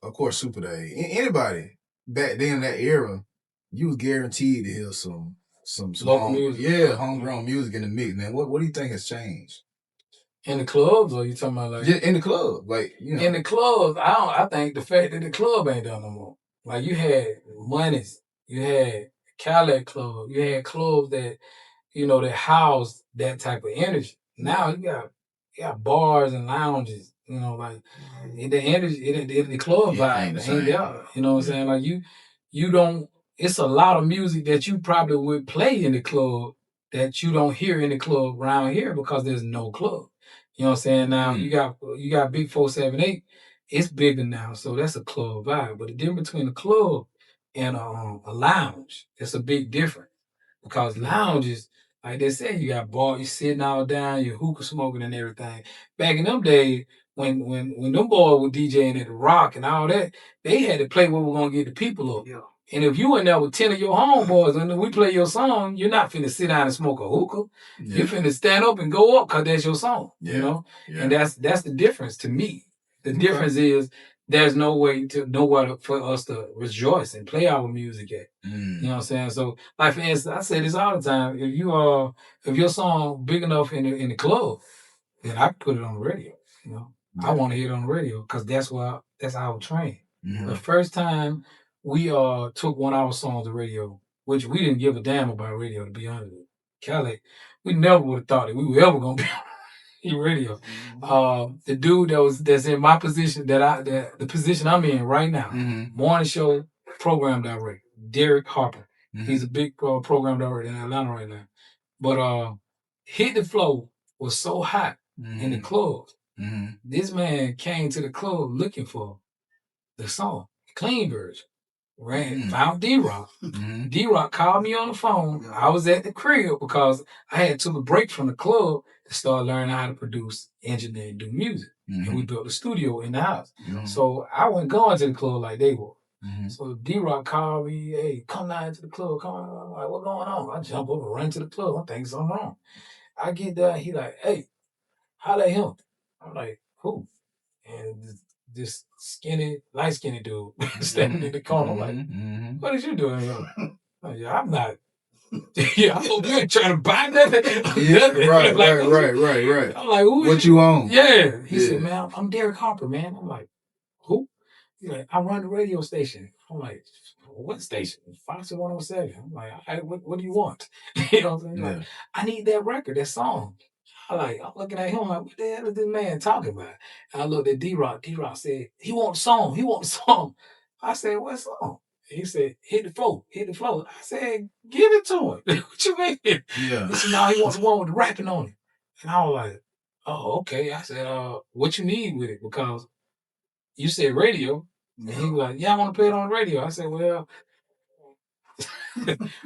of course Super Day, anybody back then in that era, you was guaranteed to hear some homegrown music in the mix, man. What do you think has changed? In the clubs, or you talking about like in the club, like you know. In the clubs, I think the fact that the club ain't done no more. Like you had Monies, you had Cadillac Club, you had clubs that that housed that type of energy. Now you got bars and lounges, like the energy, the club vibe ain't there. You know what I'm saying? Like you don't. It's a lot of music that you probably would play in the club that you don't hear in the club around here because there's no club. You know what I'm saying? Now you got Big 478. It's bigger now, so that's a club vibe. But the difference between a club and a lounge. It's a big difference because lounges, like they said, you got bars, you sitting all down, you hookah smoking and everything. Back in them days, when them boys were DJing at the Rock and all that, they had to play what we're gonna get the people up. Yeah. And if you in there with 10 of your homeboys and we play your song, you're not finna sit down and smoke a hookah. Yeah. You're finna stand up and go up because that's your song. Yeah. You know? Yeah. And that's the difference to me. The difference is there's nowhere for us to rejoice and play our music at. You know what I'm saying? So, like for instance, I say this all the time. If your song big enough in the club, then I can put it on the radio. You know, I want to hear it on the radio because that's how I train. The first time we took one of our songs to radio, which we didn't give a damn about radio, to be honest with you. Kelly, we never would have thought that we were ever gonna be on radio. The dude that's in my position, the position I'm in right now, morning show program director, Derek Harper. He's a big program director in Atlanta right now. But Hit the Flow was so hot in the club. This man came to the club looking for the song, clean version. Found D-Rock. D-Rock called me on the phone. I was at the crib because I had took a break from the club to start learning how to produce, engineer, and do music. And we built a studio in the house. So I wasn't going to the club like they were. So D-Rock called me, hey, come down to the club. Come on. I'm like, what's going on? I jump up and run to the club. I'm thinking something wrong. I get there, he like, hey, holla at him. I'm like, who? And this light skinny dude standing in the corner. I'm like, what is you doing here? Like, yeah, I'm not. Yeah, I hope you ain't trying to buy nothing. Yeah, right. I'm like, who? What you on? Yeah. He said, man, I'm Derek Harper, man. I'm like, who? He's like, I run the radio station. I'm like, what station? Fox 107. I'm like, what do you want? You know what I'm saying? Like, I need that record, that song. I'm looking at him like, what the hell is this man talking about? And I looked at D-Rock. D-Rock said, he want a song. He want a song. I said, what song? He said, hit the flow. I said, give it to him. What you mean? Yeah. He said, no, he wants the one with the rapping on it. And I was like, oh, okay. I said, what you need with it? Because you said radio. And he was like, yeah, I want to play it on the radio. I said, well,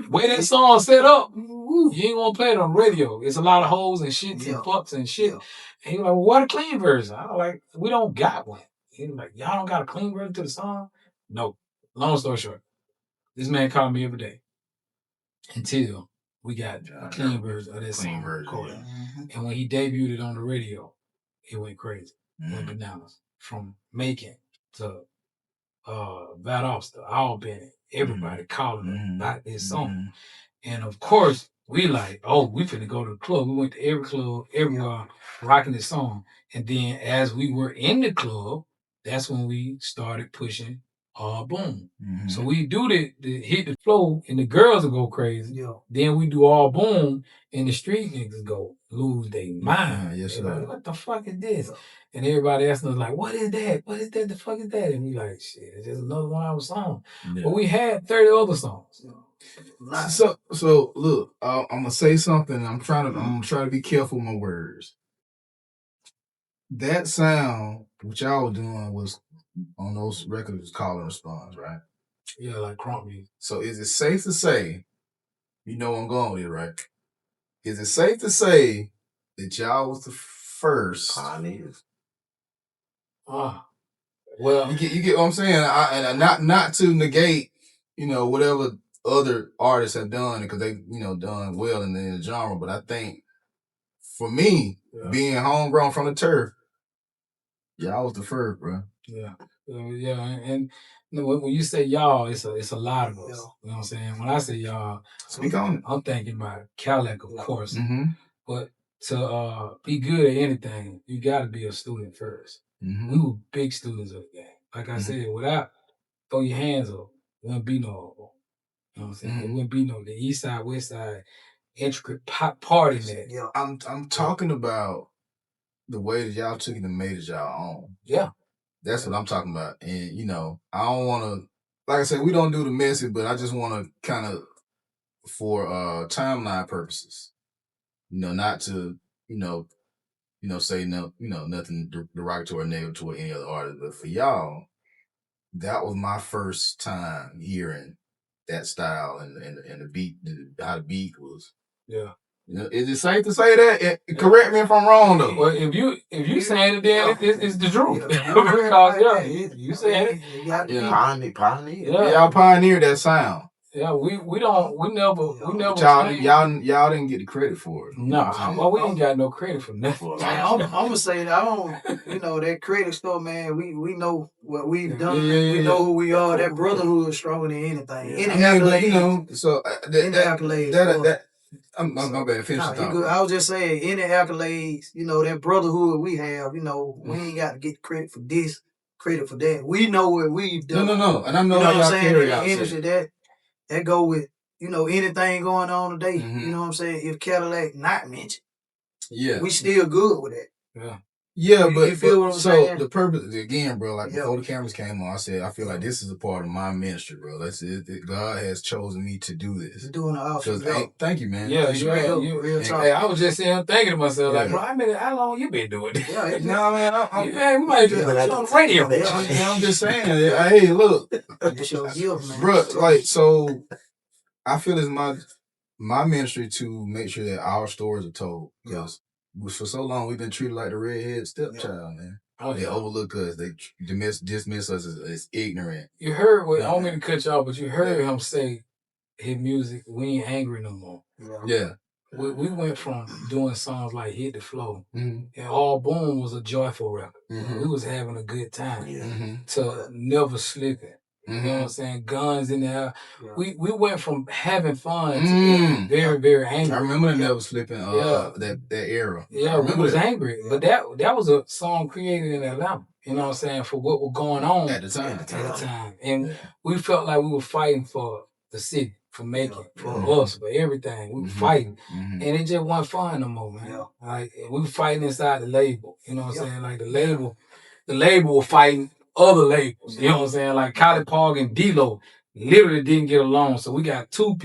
way that song set up, you ain't gonna play it on the radio. It's a lot of hoes and shit and fucks and shit. And he was like, well, what a clean version? I was like, we don't got one. He was like, y'all don't got a clean version to the song? No. Long story short, this man called me every day until we got a clean version of that song recorded. And when he debuted it on the radio, it went crazy. It went bananas. From Macon to Valdosta, Albany, everybody calling about this song. And of course, we like, oh, we finna go to the club. We went to every club, everywhere, rocking this song. And then as we were in the club, that's when we started pushing All Boom. So we do the hit the flow and the girls will go crazy. Then we do All Boom and the street niggas go lose their mind. Yes, sir. Like, what the fuck is this? And everybody asking us like, what is that? What is that? The fuck is that? And we like, shit, it's just another one of our songs. But we had 30 other songs. So look, I'm gonna say something. I'm gonna try to be careful with my words. That sound what y'all were doing was on those records, call and response, right? Yeah, like crunk music. So is it safe to say, you know where I'm going with it, right? Is it safe to say that y'all was the first pioneers? Well, you get what I'm saying. And not to negate, whatever other artists have done, because they, done well in the genre. But I think for me, being homegrown from the turf, y'all was the first, bro. Yeah. And when you say y'all, it's a lot of us. You know what I'm saying? When I say y'all, speak on it. I'm thinking about Cadillac, of course. But to be good at anything, you got to be a student first. We were big students of the game. Like I said, without throw your hands up, it wouldn't be no. You know what I'm saying? It wouldn't be no the East Side, West Side intricate part in that. Yeah, I'm talking about the way that y'all took it and made it y'all own. Yeah. That's what I'm talking about. And, I don't want to, like I said, we don't do the messy, but I just want to kind of, for timeline purposes, not to, say no, nothing derogatory or negative toward any other artist. But for y'all, that was my first time hearing that style and the beat, how the beat was. Yeah. You know, is it safe to say that? Correct me if I'm wrong though. Well, if you saying it, then it's the truth. Because you saying it. Pioneer. Yeah. Y'all pioneered that sound. Yeah, we never. Y'all didn't get the credit for it. No, well, we ain't got no credit for nothing. I'm gonna say that I don't, that credit stuff, man. We know what we've done. Yeah. We know who we are. That brotherhood is stronger than anything. Any accolades, accolades, you know. So any accolades. I'm bad. Finish the thought. I was just saying, any accolades, that brotherhood we have, we ain't got to get credit for this, credit for that. We know what we've done. No, and I know how y'all carry out. That go with, anything going on today. Mm-hmm. You know what I'm saying? If Cadillac not mentioned, yeah, we still good with that. Yeah. Yeah, you feel what I'm saying? The purpose again, bro. Like before the cameras came on, I said I feel like this is a part of my ministry, bro. That's it. God has chosen me to do this. You're doing an awesome job. Thank you, man. Yeah, real talk. Hey, I was just thinking to myself, like, bro, how long you been doing this? Yeah, no, man, we might just on the radio. I'm just saying. Hey, look, it's your gift, man, bro. Like, so I feel it's my ministry to make sure that our stories are told. Because for so long we've been treated like the redhead stepchild, man. They overlook us. They dismiss us as ignorant. You heard what? I don't mean to cut you off, but you heard him say his music. We ain't angry no more. Yeah. We went from doing songs like Hit the Flow, and All Boom was a joyful record. Mm-hmm. We was having a good time. Mm-hmm. To Never Slipping. You know what I'm saying? Guns in there. Yeah. We went from having fun to very, very angry. I remember the Never Slipping that era. Yeah, we was angry. But that was a song created in Atlanta, you know what I'm saying, for what was going on at the time. And we felt like we were fighting for the city, for making, for us, for everything. We were fighting. And it just wasn't fun no more, man. Yeah. Like we were fighting inside the label. You know what I'm saying? Like the label was fighting other labels, you know what I'm saying? Like Collie Park and D-Lo literally didn't get along. So we got two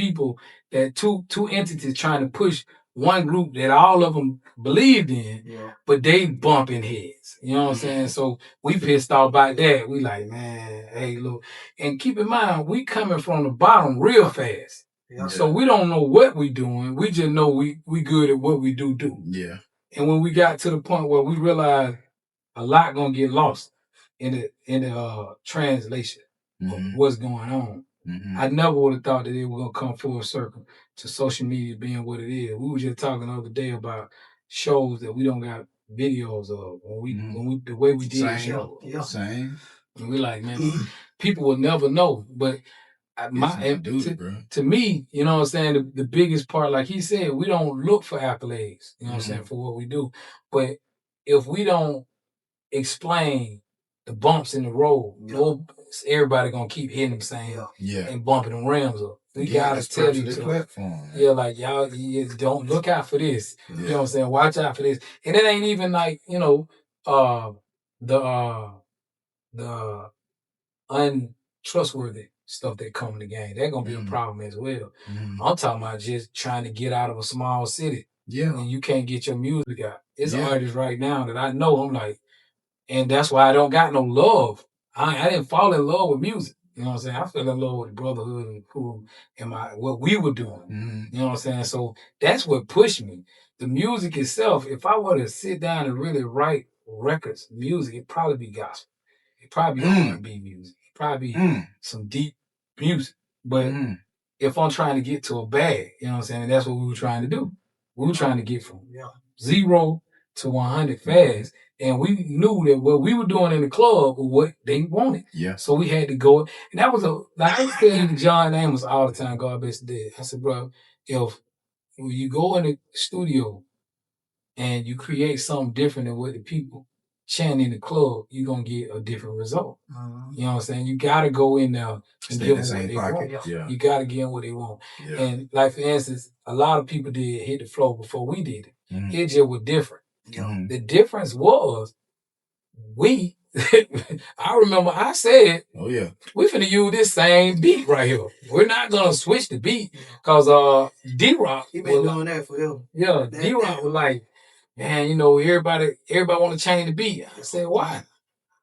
entities trying to push one group that all of them believed in, but they bumping heads. You know what I'm saying? So we pissed off about that. We like, man, hey, look. And keep in mind, we coming from the bottom real fast. Yeah. So we don't know what we doing. We just know we good at what we do. Yeah. And when we got to the point where we realized a lot gonna get lost in the translation of what's going on. I never would have thought that it was gonna come full circle to social media being what it is. We were just talking the other day about shows that we don't got videos of when we the way we did shows. Yeah. Same. And we like, man, people will never know. But to me, you know what I'm saying, the biggest part, like he said, we don't look for accolades, you know what I'm saying, for what we do. But if we don't explain the bumps in the road, everybody gonna keep hitting them saying and bumping them rims up. We gotta tell each other. Like y'all don't look out for this. You know what I'm saying? Watch out for this. And it ain't even like, the untrustworthy stuff that come in the game. That's gonna be a problem as well. I'm talking about just trying to get out of a small city. Yeah. And you can't get your music out. It's artists right now that I know, I'm like, and that's why I don't got no love. I didn't fall in love with music. You know what I'm saying? I fell in love with the brotherhood and crew and what we were doing. You know what I'm saying? So that's what pushed me. The music itself, if I were to sit down and really write records, music, it'd probably be gospel. It'd probably be R&B music. It'd probably be some deep music. But if I'm trying to get to a bag, you know what I'm saying? And that's what we were trying to do. We were trying to get from 0 to 100 fast. And we knew that what we were doing in the club was what they wanted. Yeah. So we had to go. And that was like I was telling John Amos all the time, God bless the dead. I said, bro, if you go in the studio and you create something different than what the people chanting in the club, you're going to get a different result. You know what I'm saying? You got to go in there and give them what they want. Yeah. You got to give them what they want. Yeah. And like, for instance, a lot of people did Hit the Flow before we did it. It just was different. The difference was I remember I said, we finna use this same beat right here. We're not gonna switch the beat because D-Rock he been doing that for him. Yeah, D-Rock was like, man, everybody want to change the beat. I said, why?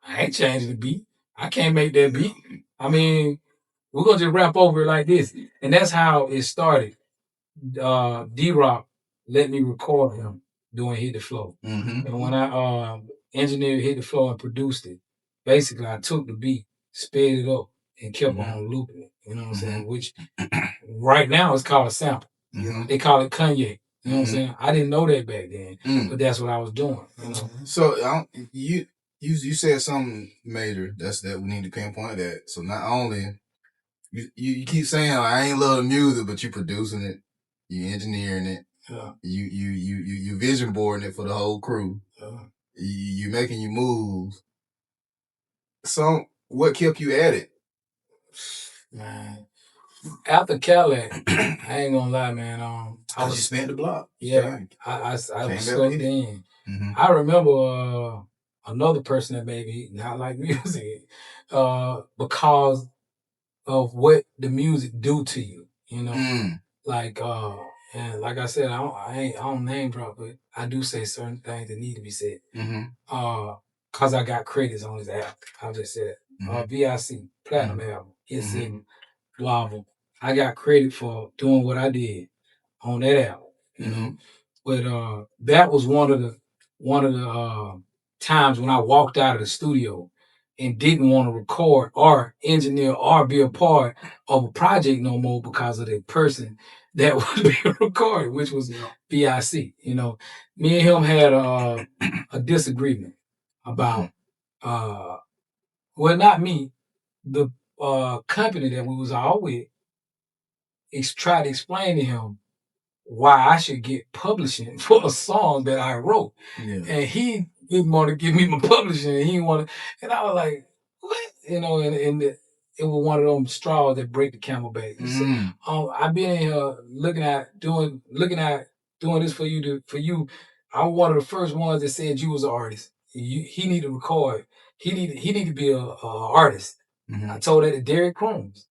I ain't changing the beat. I can't make that beat. I mean, We're gonna just rap over it like this. And that's how it started. D-Rock let me record him doing Hit the Flow. Mm-hmm. And when I engineered Hit the Flow and produced it, basically I took the beat, sped it up, and kept on looping it. You know what I'm saying? Which right now it's called a sample. They call it Kanye. You know what I'm saying? I didn't know that back then, but that's what I was doing. You know? So you said something major that we need to pinpoint that. So not only you keep saying I ain't love the music, but you producing it, you engineering it, you vision boarding it for the whole crew. You making your moves. So what kept you at it? Man, after Cali, I ain't gonna lie, man. I was spent the block. Yeah, I was sucked in. Mm-hmm. I remember another person that made me not like music because of what the music do to you. You know, like and like I said, I don't name drop, but I do say certain things that need to be said. Cause I got credits on his album. I'll just say that. VIC Platinum album. It's in Lava. I got credit for doing what I did on that album. You know, but that was one of the times when I walked out of the studio and didn't want to record or engineer or be a part of a project no more because of the person that was being recorded, which was BIC. You know, me and him had a disagreement about, well, not me, the company that we was all with tried to explain to him why I should get publishing for a song that I wrote. Yeah. And he didn't want to give me my publishing. And he didn't want to, and I was like, what? You know, and it was one of them straws that break the camel back. I've been in here looking at doing this for you. I'm one of the first ones that said you was an artist. He need to record. He need to be a artist. I told that to Derek Crooms.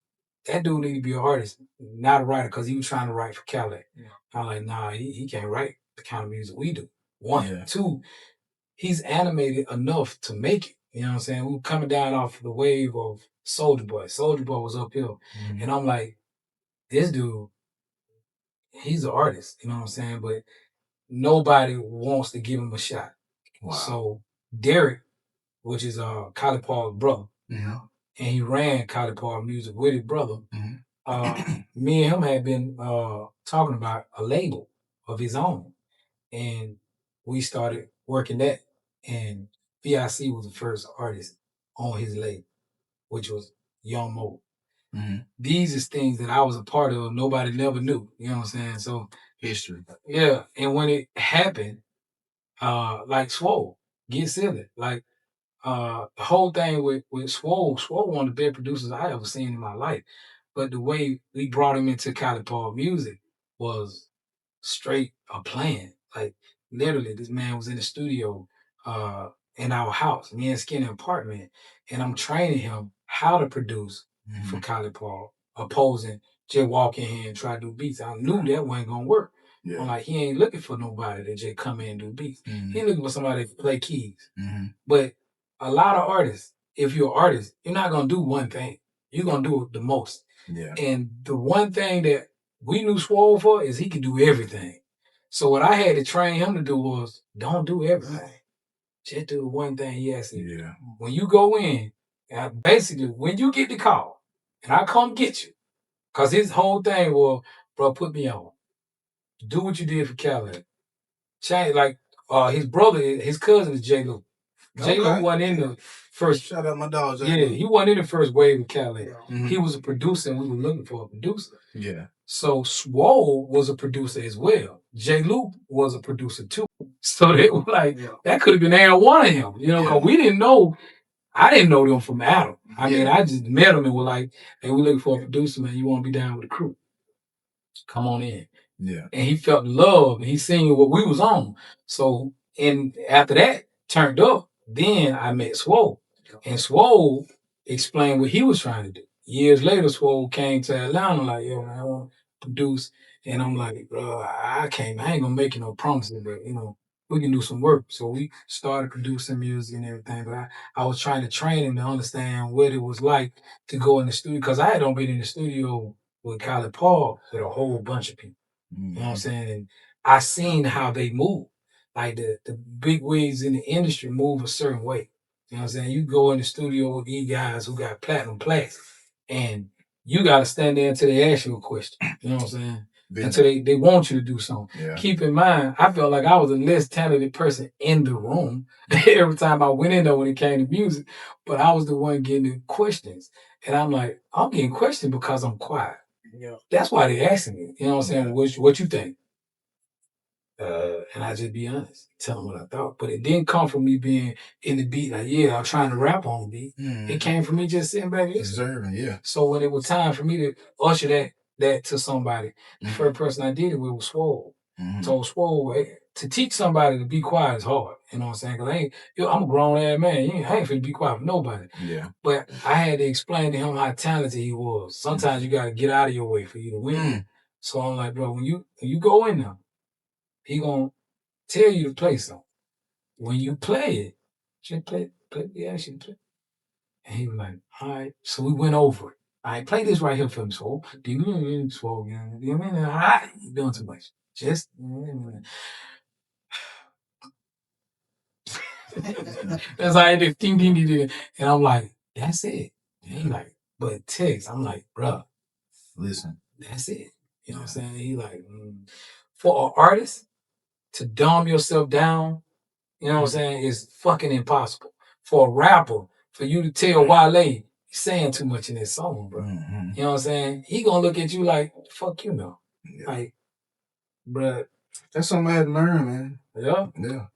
That dude need to be an artist, not a writer, because he was trying to write for Cali. I'm like, nah, he can't write the kind of music we do. One. Two, he's animated enough to make it. You know what I'm saying? We were coming down off the wave of Soulja Boy. Soulja Boy was uphill. And I'm like, this dude, he's an artist. You know what I'm saying? But nobody wants to give him a shot. Wow. So Derek, which is Kali Paul's brother, and he ran Kali Paul Music with his brother. Me and him had been talking about a label of his own, and we started working that. And VIC was the first artist on his label, which was Young Mo. These is things that I was a part of. Nobody never knew. You know what I'm saying? So history. Yeah, and when it happened, like Swole, Get Silly, like the whole thing with Swole one of the best producers I ever seen in my life. But the way we brought him into Kali Paul music was straight a plan. Like literally, this man was in the studio in our house, me and Skinny apartment, and I'm training him how to produce for Kali Paul, opposing just walk in here and try to do beats. I knew that wasn't gonna work. I'm like, he ain't looking for nobody to just come in and do beats. He looking for somebody to play keys. But a lot of artists, if you're an artist, you're not gonna do one thing. You're gonna do the most. Yeah. And the one thing that we knew Swole for is he could do everything. So what I had to train him to do was don't do everything. Just do one thing he asked you. Yeah. When you go in, basically when you get the call, and I come get you, cause his whole thing was, bro, put me on. Do what you did for Cali. Change like his brother, his cousin is J. Lou. J. Lou wasn't in the first. Shout out my dog, J. Yeah, he wasn't in the first wave of Cali. He was a producer, and we were looking for a producer. Yeah. So Swole was a producer as well. J. Lou was a producer too. So they were like, that could have been Aaron one of him, you know, because we didn't know. I didn't know them from Adam. I mean, I just met them and were like, hey, we looking for a producer, man. You want to be down with the crew? Come on in. Yeah. And he felt love, and he seen what we was on. So, and after that turned up, then I met Swole. And Swole explained what he was trying to do. Years later, Swole came to Atlanta like, yo, man, I want to produce. And I'm like, bro, I ain't gonna make you no promises, but you know, we can do some work. So we started producing music and everything. But I was trying to train him to understand what it was like to go in the studio. Because I had been in the studio with Khaled Paul with a whole bunch of people. You know what I'm saying? And I seen how they move. Like the big wigs in the industry move a certain way. You know what I'm saying? You go in the studio with these guys who got platinum plaques, and you got to stand there until they ask you a question. You know what I'm saying? Until they want you to do something. Yeah. Keep in mind, I felt like I was a less talented person in the room every time I went in there when it came to music, but I was the one getting the questions. And I'm like, I'm getting questioned because I'm quiet. Yeah. That's why they asking me. You know what I'm saying? What you think? And I just be honest, tell them what I thought. But it didn't come from me being in the beat, like, yeah, I'm trying to rap on the beat. It came from me just sitting back and observing, yeah. So when it was time for me to usher that to somebody, the first person I did it with was Swole. Told Swole, hey, to teach somebody to be quiet is hard. You know what I'm saying? Because I'm a grown ass man. I ain't finna be quiet for nobody. Yeah. But I had to explain to him how talented he was. Sometimes you got to get out of your way for you to win. So I'm like, bro, when you go in there, he gonna tell you to play something. When you play it, just play the action play. And he was like, all right. So we went over it. All right, play this right here for me. So, do you swole, you know what I mean? All right, you're doing too much. Just that's how I did ding ding ding ding. And I'm like, that's it. And he like, but Tex, I'm like, bro, listen, that's it. You know what I'm saying? He like, for an artist to dumb yourself down, you know what I'm saying, is fucking impossible. For a rapper, for you to tell Wale, he's saying too much in this song, bro. You know what I'm saying? He gonna look at you like, fuck you know. Yeah. Like, bro. That's something I had to learn, man. Yeah. Yeah.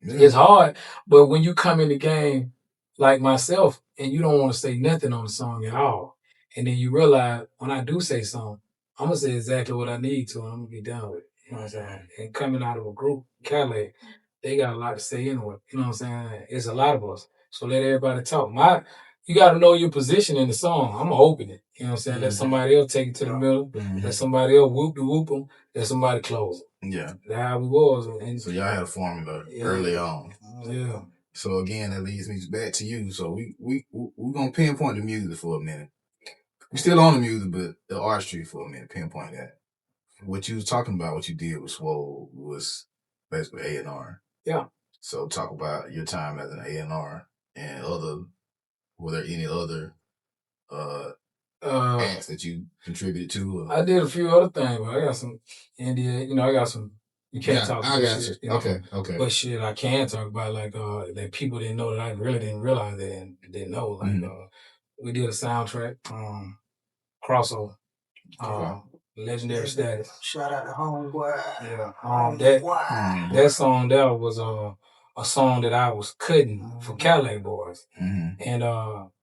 It's hard, but when you come in the game like myself and you don't want to say nothing on the song at all, and then you realize when I do say something, I'm gonna say exactly what I need to, and I'm gonna be done with it. You know what I'm saying? And coming out of a group, Cali, they got a lot to say anyway. You know what I'm saying? It's a lot of us. So let everybody talk. You gotta know your position in the song. I'm gonna open it. You know what I'm saying? Let somebody else take it to the middle. Let somebody else whoop them. Let somebody close it. Yeah. That's how we was. And so y'all had a formula early on. Yeah. So again, that leads me back to you. So we're gonna pinpoint the music for a minute. We still on the music, but the artistry for a minute. Pinpoint that. What you was talking about, what you did with Swole was basically A&R. Yeah. So talk about your time as an A&R and were there any other acts that you contributed to? I did a few other things, but I got some India, I got some, you can't talk about shit. Okay. But shit, I can talk about that people didn't know that I really didn't realize they didn't know. We did a soundtrack, crossover. Legendary Status. Shout out to Homeboy. Yeah. That song there was a song that I was cutting for Cadillac Boys. And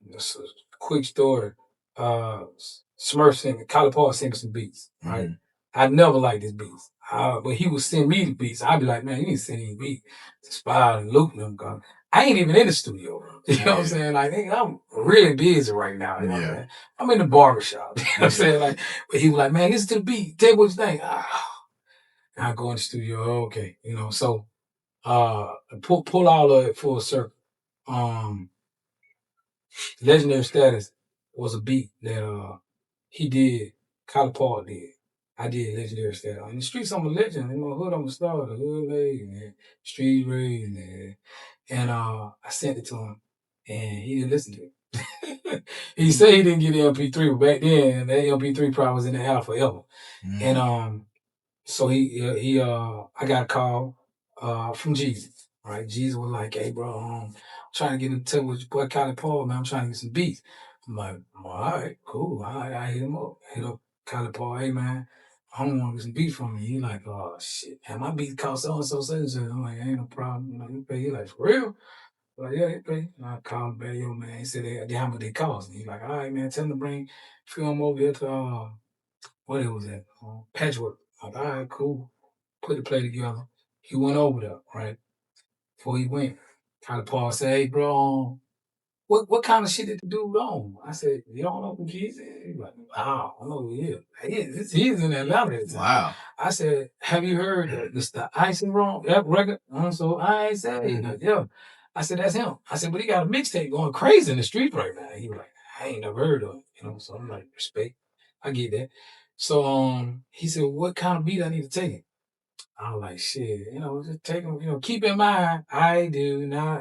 it's a quick story. Smurf singing, Khaled Paul singing some beats, right? I never liked his beats. But he would send me the beats. I'd be like, man, you need to send me beats to Spy and Luke and them guys. I ain't even in the studio. You know what I'm saying? Like, nigga, I'm really busy right now. You know what I'm saying? I'm in the barbershop. You know what I'm saying? But he was like, man, listen to the beat. Tell me what you think. And I go in the studio, okay. So pull all of it full circle. Legendary Status was a beat that he did, Khaled Paul did. I did Legendary Status. In the streets, I'm a legend. In my hood, I'm a star. The hood made, man. Street raised, man. And I sent it to him, and he didn't listen to it. He said he didn't get the MP3, but back then, that MP3 probably was in the house forever. And so I got a call from Jesus. Right? Jesus was like, hey, bro, I'm trying to get in touch with your boy Khaled Paul, man. I'm trying to get some beats. I'm like, all right, cool. All right, I hit him up. Hit up Khaled Paul, hey, man, I don't want to get some beats from you. He like, oh, shit. And my beat cost so-and-so, so-and-so. I'm like, ain't no problem. You pay. He like, for real? I'm like, yeah, they pay. And I called him back, yo, man. He said, how much they cost? And he like, all right, man, tell him to bring film over here to, what it was at? Patchwork. Like, all right, cool. Put the play together. He went over there, right? Before he went, Khaled Paul said, hey, bro, what kind of shit did the dude on? I said, you don't know who Jesus is? He's like, wow, I don't know who he is. He's in Atlanta at the time. Wow. I said, have you heard the Ice and Wrong record? So I say, yeah. I said, that's him. I said, but he got a mixtape going crazy in the street right now. He was like, I ain't never heard of it. So I'm like, respect. I get that. So he said, what kind of beat I need to take him? I was like, shit, just take him, keep in mind, I didn't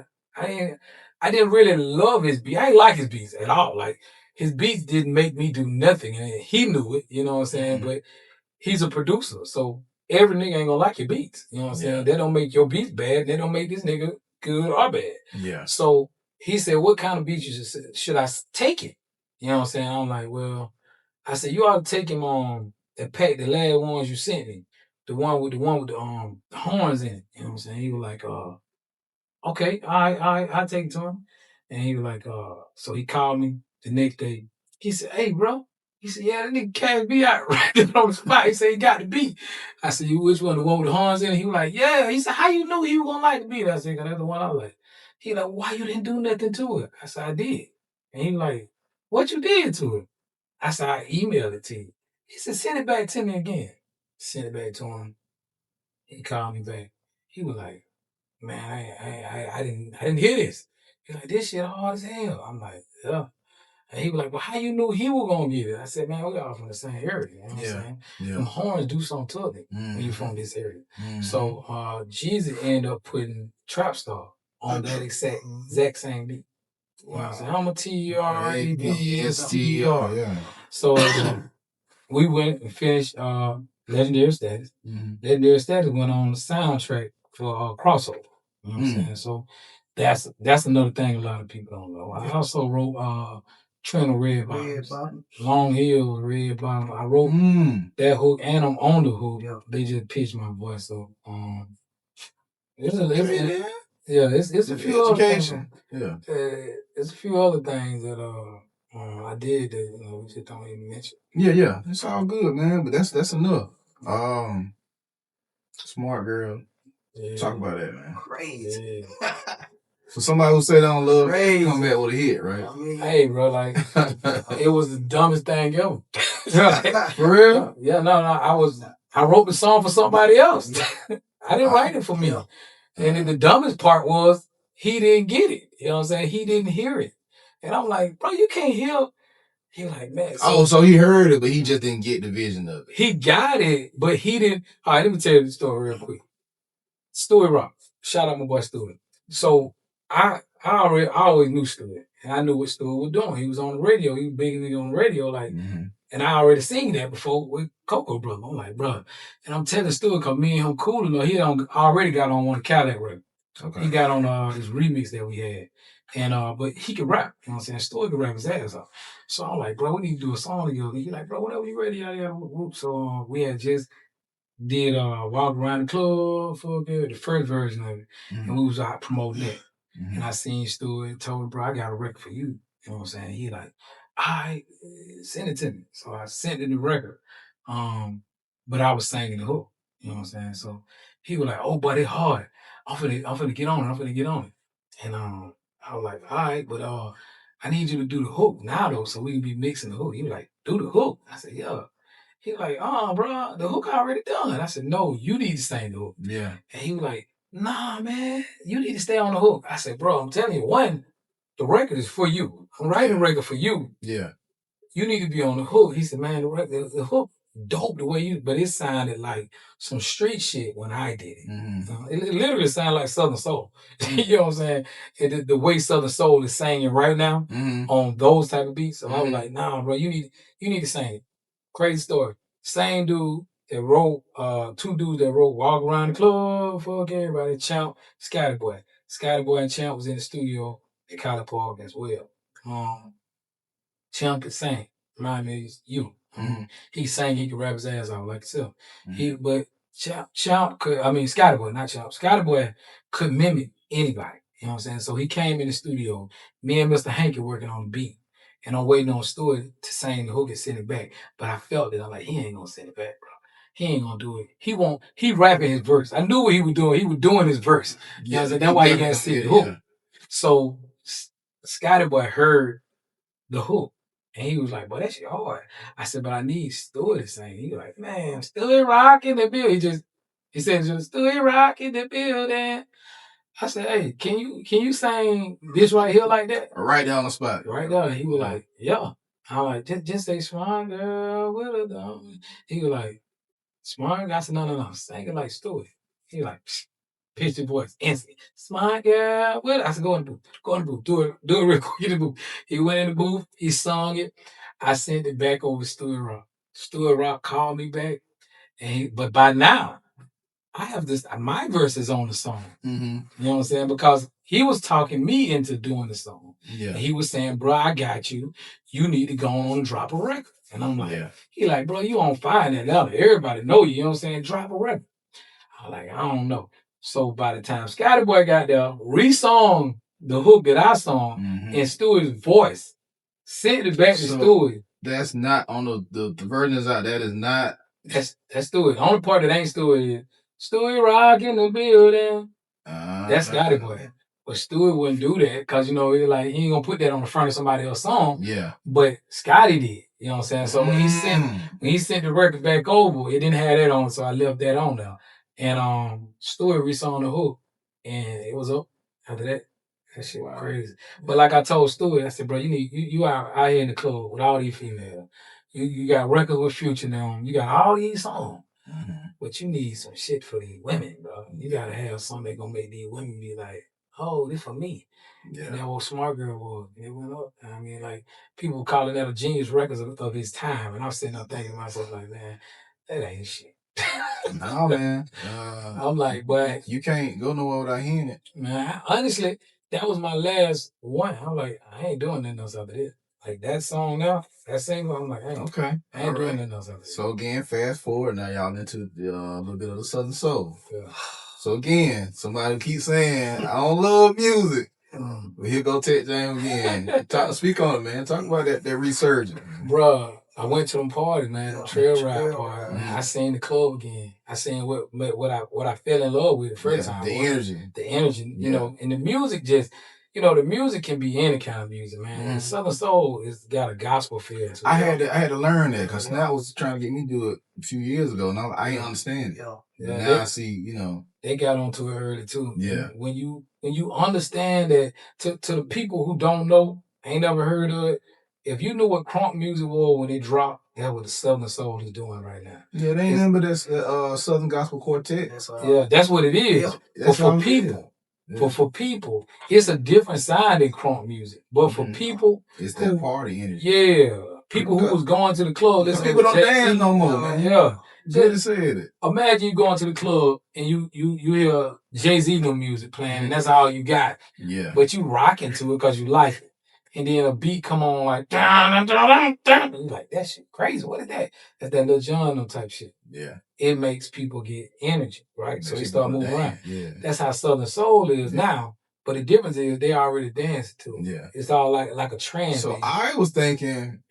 really love his beat. I ain't like his beats at all. Like, his beats didn't make me do nothing. And he knew it, you know what I'm saying? But he's a producer. So every nigga ain't gonna like your beats. You know what I'm saying? That don't make your beats bad. That don't make this nigga good or bad. Yeah. So he said, what kind of beats should I take it? You know what I'm saying? I'm like, well, I said, you ought to take him on the last ones you sent me. The one with the horns in it. You know what I'm saying? He was like, okay, I take it to him. And he was like, so he called me the next day. He said, hey, bro. He said, yeah, that nigga cashed me out right there on the spot. He said, he got the beat. I said, you which one? The one with the horns in it? He was like, yeah. He said, how you knew he was going to like the beat? I said, that's the one I like. He like, why you didn't do nothing to it? I said, I did. And he like, what you did to it? I said, I emailed it to you. He said, send it back to me again. Send it back to him. He called me back. He was like, man, I didn't hear this. He's like, this shit hard as hell. I'm like, yeah. And he was like, well, how you knew he was gonna get it? I said, man, we all from the same area. You know what I'm saying? Yeah. Them horns do something to it when you from this area. So Jeezy ended up putting Trap Star on that exact same beat. Wow. So I'm a TRAPSTR. Yeah. So we went and finished Legendary Status. Legendary Status went on the soundtrack for Crossover. You know what I'm saying? So that's another thing a lot of people don't know. I also wrote Trent Red Bottoms. Long Hill, Red Bottom. I wrote that hook and I'm on the hook. Yeah. They just pitched my voice. So it's a few education. It's a few other things that I did that we just don't even mention. Yeah. It's all good, man. But that's enough. Smart girl. Yeah. Talk about that, man. Crazy. Yeah. So somebody who say they don't love come back with a hit, right? Hey, bro, like it was the dumbest thing ever. For real? Yeah, no. I wrote the song for somebody else. I didn't write it for me. And then the dumbest part was he didn't get it. You know what I'm saying? He didn't hear it. And I'm like, bro, you can't hear. He was like, man. So he heard it, but he just didn't get the vision of it. He got it, but he didn't. All right, let me tell you the story real quick. Stewie Rock. Shout out my boy Stewie. So I always knew Stewie. And I knew what Stewie was doing. He was on the radio. He was big nigga on the radio. Like, and I already seen that before with Coco Brother. I'm like, bro. And I'm telling Stewie, because me and him cool enough, he already got on one of Cadillac records. Okay. He got on this remix that we had. And but he could rap. You know what I'm saying? Stewie could rap his ass off. So I'm like, bro, we need to do a song together. He's like, bro, whenever you ready, yeah. So we had just did Walk Around the Club for a bit, the first version of it. And we was out promoting that. And I seen Stewie and told him, bro, I got a record for you. You know what I'm saying? He like, all right, send it to me. So I sent him the record. But I was singing the hook. You know what I'm saying? So he was like, oh, but it's hard. I'm finna get on it. And I was like, all right, but I need you to do the hook now though, so we can be mixing the hook. He was like, do the hook. I said, yeah. He was like, bro, the hook already done. I said, no, you need to sing the hook. Yeah. And he was like, nah, man, you need to stay on the hook. I said, bro, I'm telling you, one, the record is for you. I'm writing a record for you. Yeah. You need to be on the hook. He said, man, the hook dope the way but it sounded like some street shit when I did it. It literally sounded like Southern Soul. You know what I'm saying? And the way Southern Soul is singing right now on those type of beats. So I was like, nah, bro, you need to sing it. Crazy story. Same dude that wrote, two dudes that wrote Walk Around the Club, fuck everybody, Champ, Scotty Boy. Scotty Boy and Champ was in the studio at College Park as well. Champ could sing. Remind me of you. He sang, he could rap his ass off like himself. But Champ could, Scotty Boy, not Champ. Scotty Boy could mimic anybody. You know what I'm saying? So he came in the studio, me and Mr. Hanky working on the beat. And I'm waiting on Stewart to sing the hook and send it back. But I felt it. I'm like, he ain't gonna send it back, bro. He ain't gonna do it. He rapping his verse. I knew what he was doing. He was doing his verse. You know what I'm saying? That's why he can't sing the hook. So Scotty Boy heard the hook. And he was like, "Boy, that shit hard." I said, "But I need Stewie to sing." He was like, "Man, Stewie rock in the building." He said, "Just Stewie rock in the building." I said, "Hey, can you sing this right here like that?" Right down the spot. Right there. He was like, "Yeah." I'm like, just say smart girl with a dome. He was like, "Smart girl." I said, no. Sing it like Stewie. He was like, psh, pitch the voice instantly. Smart girl with. I said, go in the booth. Go in the booth. Do it real quick in the booth. He went in the booth. He sung it. I sent it back over to Stewie Rock. Stewie Rock called me back. But by now, I have this, my verse is on the song. Mm-hmm. You know what I'm saying? Because he was talking me into doing the song. Yeah. And he was saying, "Bro, I got you. You need to go on and drop a record." And I'm like, he like, "Bro, you on fire in Atlanta. Everybody know you. You know what I'm saying? Drop a record." I'm like, I don't know. So by the time Scotty Boy got there, re-song the hook that I sung in Stewie's voice, sent it back to Stewie. That's not on the versions out. That is not. That's Stewie. The only part that ain't Stewie is Stewie rock in the building. That's Scotty Boy. But Stewie wouldn't do that because, he ain't gonna put that on the front of somebody else's song. Yeah. But Scotty did. You know what I'm saying? So when he sent the record back over, it didn't have that on, so I left that on there. And Stewie re-sung the hook, and it was up after that. That shit was crazy. But like I told Stewie, I said, "Bro, you out here in the club with all these females. You got records with Future now. You got all these songs. But you need some shit for these women, bro. You gotta have something that gonna make these women be like, oh, this for me." Yeah. And that what Smart Girl was. It went up. I mean, like, people calling that a genius record of his time. And I'm sitting there thinking to myself, like, man, that ain't shit. No, man. I'm like, but you can't go nowhere without hearing it. Man, honestly, that was my last one. I'm like, I ain't doing nothing else after this. Like that song now, that single, I'm like, hey, I ain't doing nothing else after this. So again, fast forward, now y'all into a little bit of the Southern Soul. Yeah. So again, somebody keeps saying, I don't love music. But here go Tex James again. Speak on it, man. Talk about that resurgence. Bruh, I went to them parties, man. Trail ride party. I seen the club again. I seen what I fell in love with the first time. The energy. You know, and the music just, the music can be any kind of music, man. And Southern Soul has got a gospel feel to it. I had to learn that because Snap was trying to get me to do it a few years ago, and I didn't understand it. Yeah, now I see, they got onto it early too. Yeah. When you understand that to the people who don't know, ain't never heard of it, if you knew what crunk music was when it dropped, that's what the Southern Soul is doing right now. Yeah, they ain't remember this Southern Gospel Quartet. That's what it is. Yeah, for people. Yeah. For people, it's a different sound than crunk music. But for people, it's that party energy. Yeah. People who was going to the club. People don't dance no more, man. Yeah. Just said it. Imagine you going to the club and you hear Jay-Z no music playing, and that's all you got. Yeah. But you rocking to it because you like it. And then a beat come on like, dun, dun, dun, dun. And you like, that shit crazy. What is that? That's that Lil Jon type shit. Yeah. It makes people get energy, right? So they start moving around. Yeah. That's how Southern Soul is now. But the difference is they already dancing to it. Yeah. It's all like a trend. So I was thinking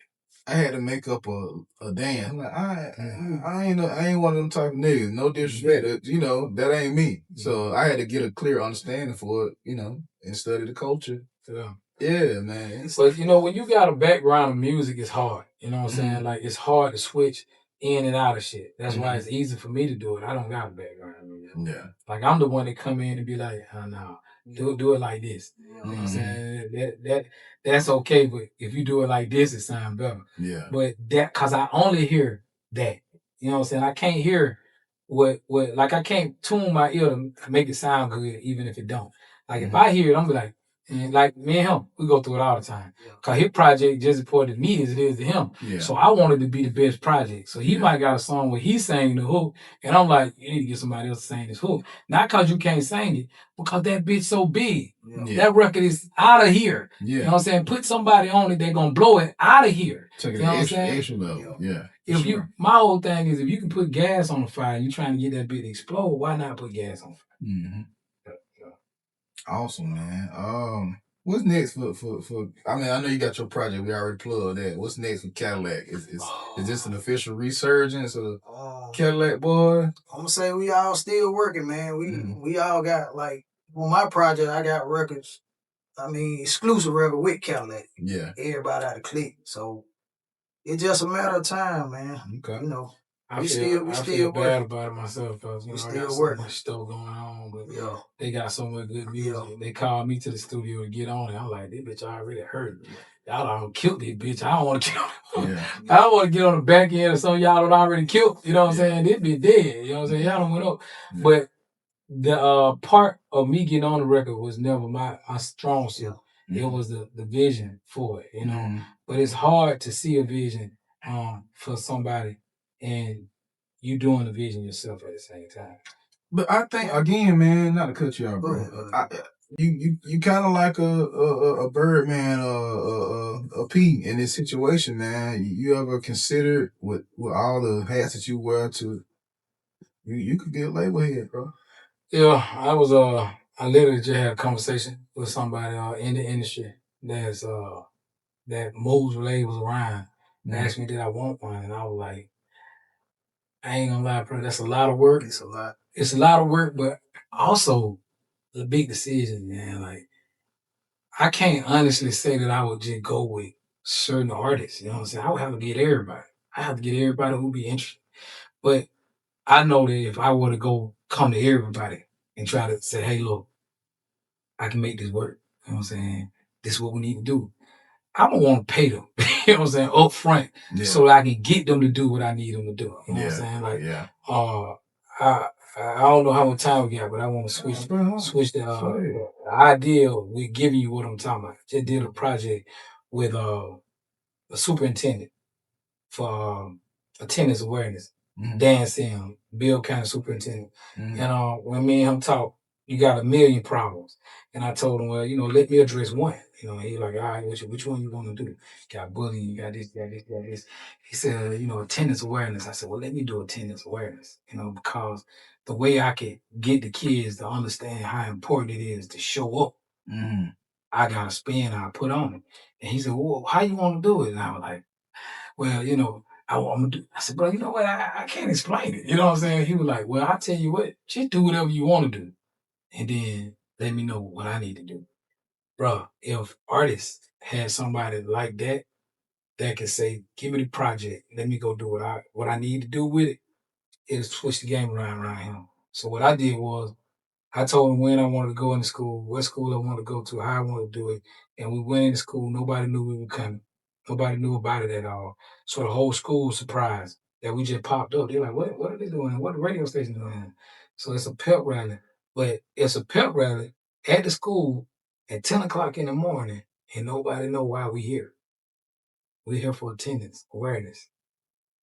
I had to make up a dance. I'm like, I ain't one of them type of niggas. No disrespect. That ain't me. So I had to get a clear understanding for it, and study the culture. Yeah. Yeah, man. But when you got a background of music, it's hard. You know what I'm saying? Like it's hard to switch in and out of shit. That's why it's easy for me to do it. I don't got a background of music. Yeah. Like I'm the one that come in and be like, oh no, do it like this. You know what I'm saying? That's okay, but if you do it like this, it sounds better. Yeah. But cause I only hear that. You know what I'm saying? I can't hear like I can't tune my ear to make it sound good even if it don't. Like if I hear it, I'm be like, and like me and him, we go through it all the time. Cause his project just as important to me as it is to him. Yeah. So I wanted to be the best project. So he might got a song where he's singing the hook, and I'm like, you need to get somebody else to sing this hook. Not cause you can't sing it, because that bitch so big. Yeah. That record is out of here. Yeah. You know what I'm saying? Put somebody on it, they're gonna blow it out of here. Take it extra level. Yeah. My whole thing is if you can put gas on the fire and you're trying to get that bitch to explode, why not put gas on fire? Mm-hmm. Awesome, man. What's next for? I mean, I know you got your project. We already plugged that. What's next for Cadillac? Is this an official resurgence of Cadillac boy? I'm gonna say we all still working, man. We all got like on my project. I got records. I mean, exclusive record with Cadillac. Yeah. Everybody out of click. So It's just a matter of time, man. Okay. You know, I we feel still bad working. about it myself because We I still got so working. much stuff going on, but Yeah. they got so much good music. Yeah. They called me to the studio to get on it. I'm like, this bitch already heard. Y'all done killed this bitch. I don't want to get on. Yeah. I don't want to get on the back end of something y'all done already killed. You know what I'm saying? This bitch dead. You know what I'm saying? Y'all done went up. Yeah. But the part of me getting on the record was never my strong suit. It was the vision for it, you know. But it's hard to see a vision for somebody and you doing the vision yourself at the same time. But I think again, man, not to cut you off, bro. You kind of like a bird, man, a pea in this situation, man. You ever considered with all the hats that you wear to you could get a label head, bro. Yeah, I literally just had a conversation with somebody in the industry that moves labels around. They asked me did I want one, and I was like, I ain't gonna lie, bro. That's a lot of work. It's a lot. It's a lot of work, but also a big decision, man. Like, I can't honestly say that I would just go with certain artists. You know what I'm saying? I would have to get everybody. I have to get everybody who be interested. But I know that if I were to come to everybody and try to say, hey, look, I can make this work. You know what I'm saying? This is what we need to do. I don't want to pay them, you know what I'm saying, up front so that I can get them to do what I need them to do. You know what I'm saying? Like, I don't know how much time we got, but I want to switch the idea with giving you what I'm talking about. Just did a project with a superintendent for attendance awareness, Dan Sim, Bill County Superintendent. And when me and him talk, you got a million problems. And I told him, well, let me address one. He like, all right, which one you want to do? You got bullying, you got this, you got this, you got this. He said, attendance awareness. I said, well, let me do attendance awareness, because the way I could get the kids to understand how important it is to show up, I got a spin I put on it. And he said, well, how you want to do it? And I was like, well, I'm gonna do. I said, bro, you know what? I can't explain it. You know what I'm saying? He was like, well, I tell you what, just do whatever you want to do, and then let me know what I need to do, bro. If artists had somebody like that could say, give me the project, let me go do what I need to do with it, it'll switch the game around him. So what I did was I told him when I wanted to go into school, what school I wanted to go to, how I wanted to do it. And we went into school. Nobody knew we were coming. Nobody knew about it at all. So the whole school was surprised that we just popped up. They're like, what are they doing? What the radio station doing? So it's a pep rally. But it's a pep rally at the school at 10 o'clock in the morning, and nobody know why we here. We're here for attendance, awareness.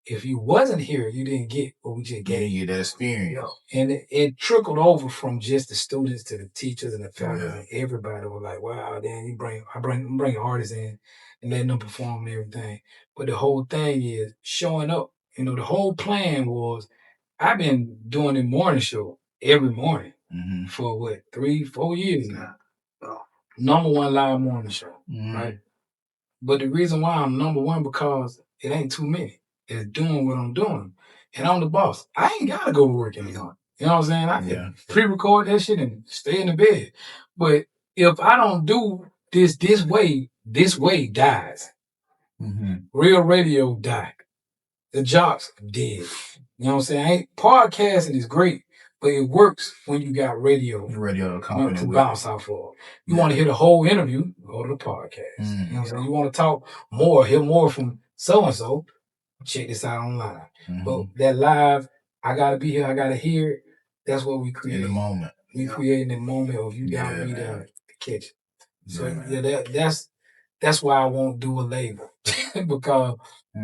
If you wasn't here, you didn't get what we just gave. You get that experience. And it trickled over from just the students to the teachers and the faculty. And everybody was like, wow, then I'm bringing artists in and letting them perform and everything. But the whole thing is showing up. The whole plan was I've been doing the morning show every morning for 3-4 years now. Number one live morning show, right? But the reason why I'm number one because it ain't too many. It's doing what I'm doing. And I'm the boss. I ain't gotta go to work anymore. You know what I'm saying? I can pre-record that shit and stay in the bed. But if I don't do this way dies. Real radio died. The jocks dead. You know what I'm saying? Podcasting is great, but it works when you got radio to bounce off of. You want to hear the whole interview, go to the podcast. You know what I'm saying? You want to talk more, hear more from so-and-so, check this out online. But that live, I got to be here, I got to hear it. That's what we create. In the moment. We creating the moment of you got to be there to catch it. So that's why I won't do a label because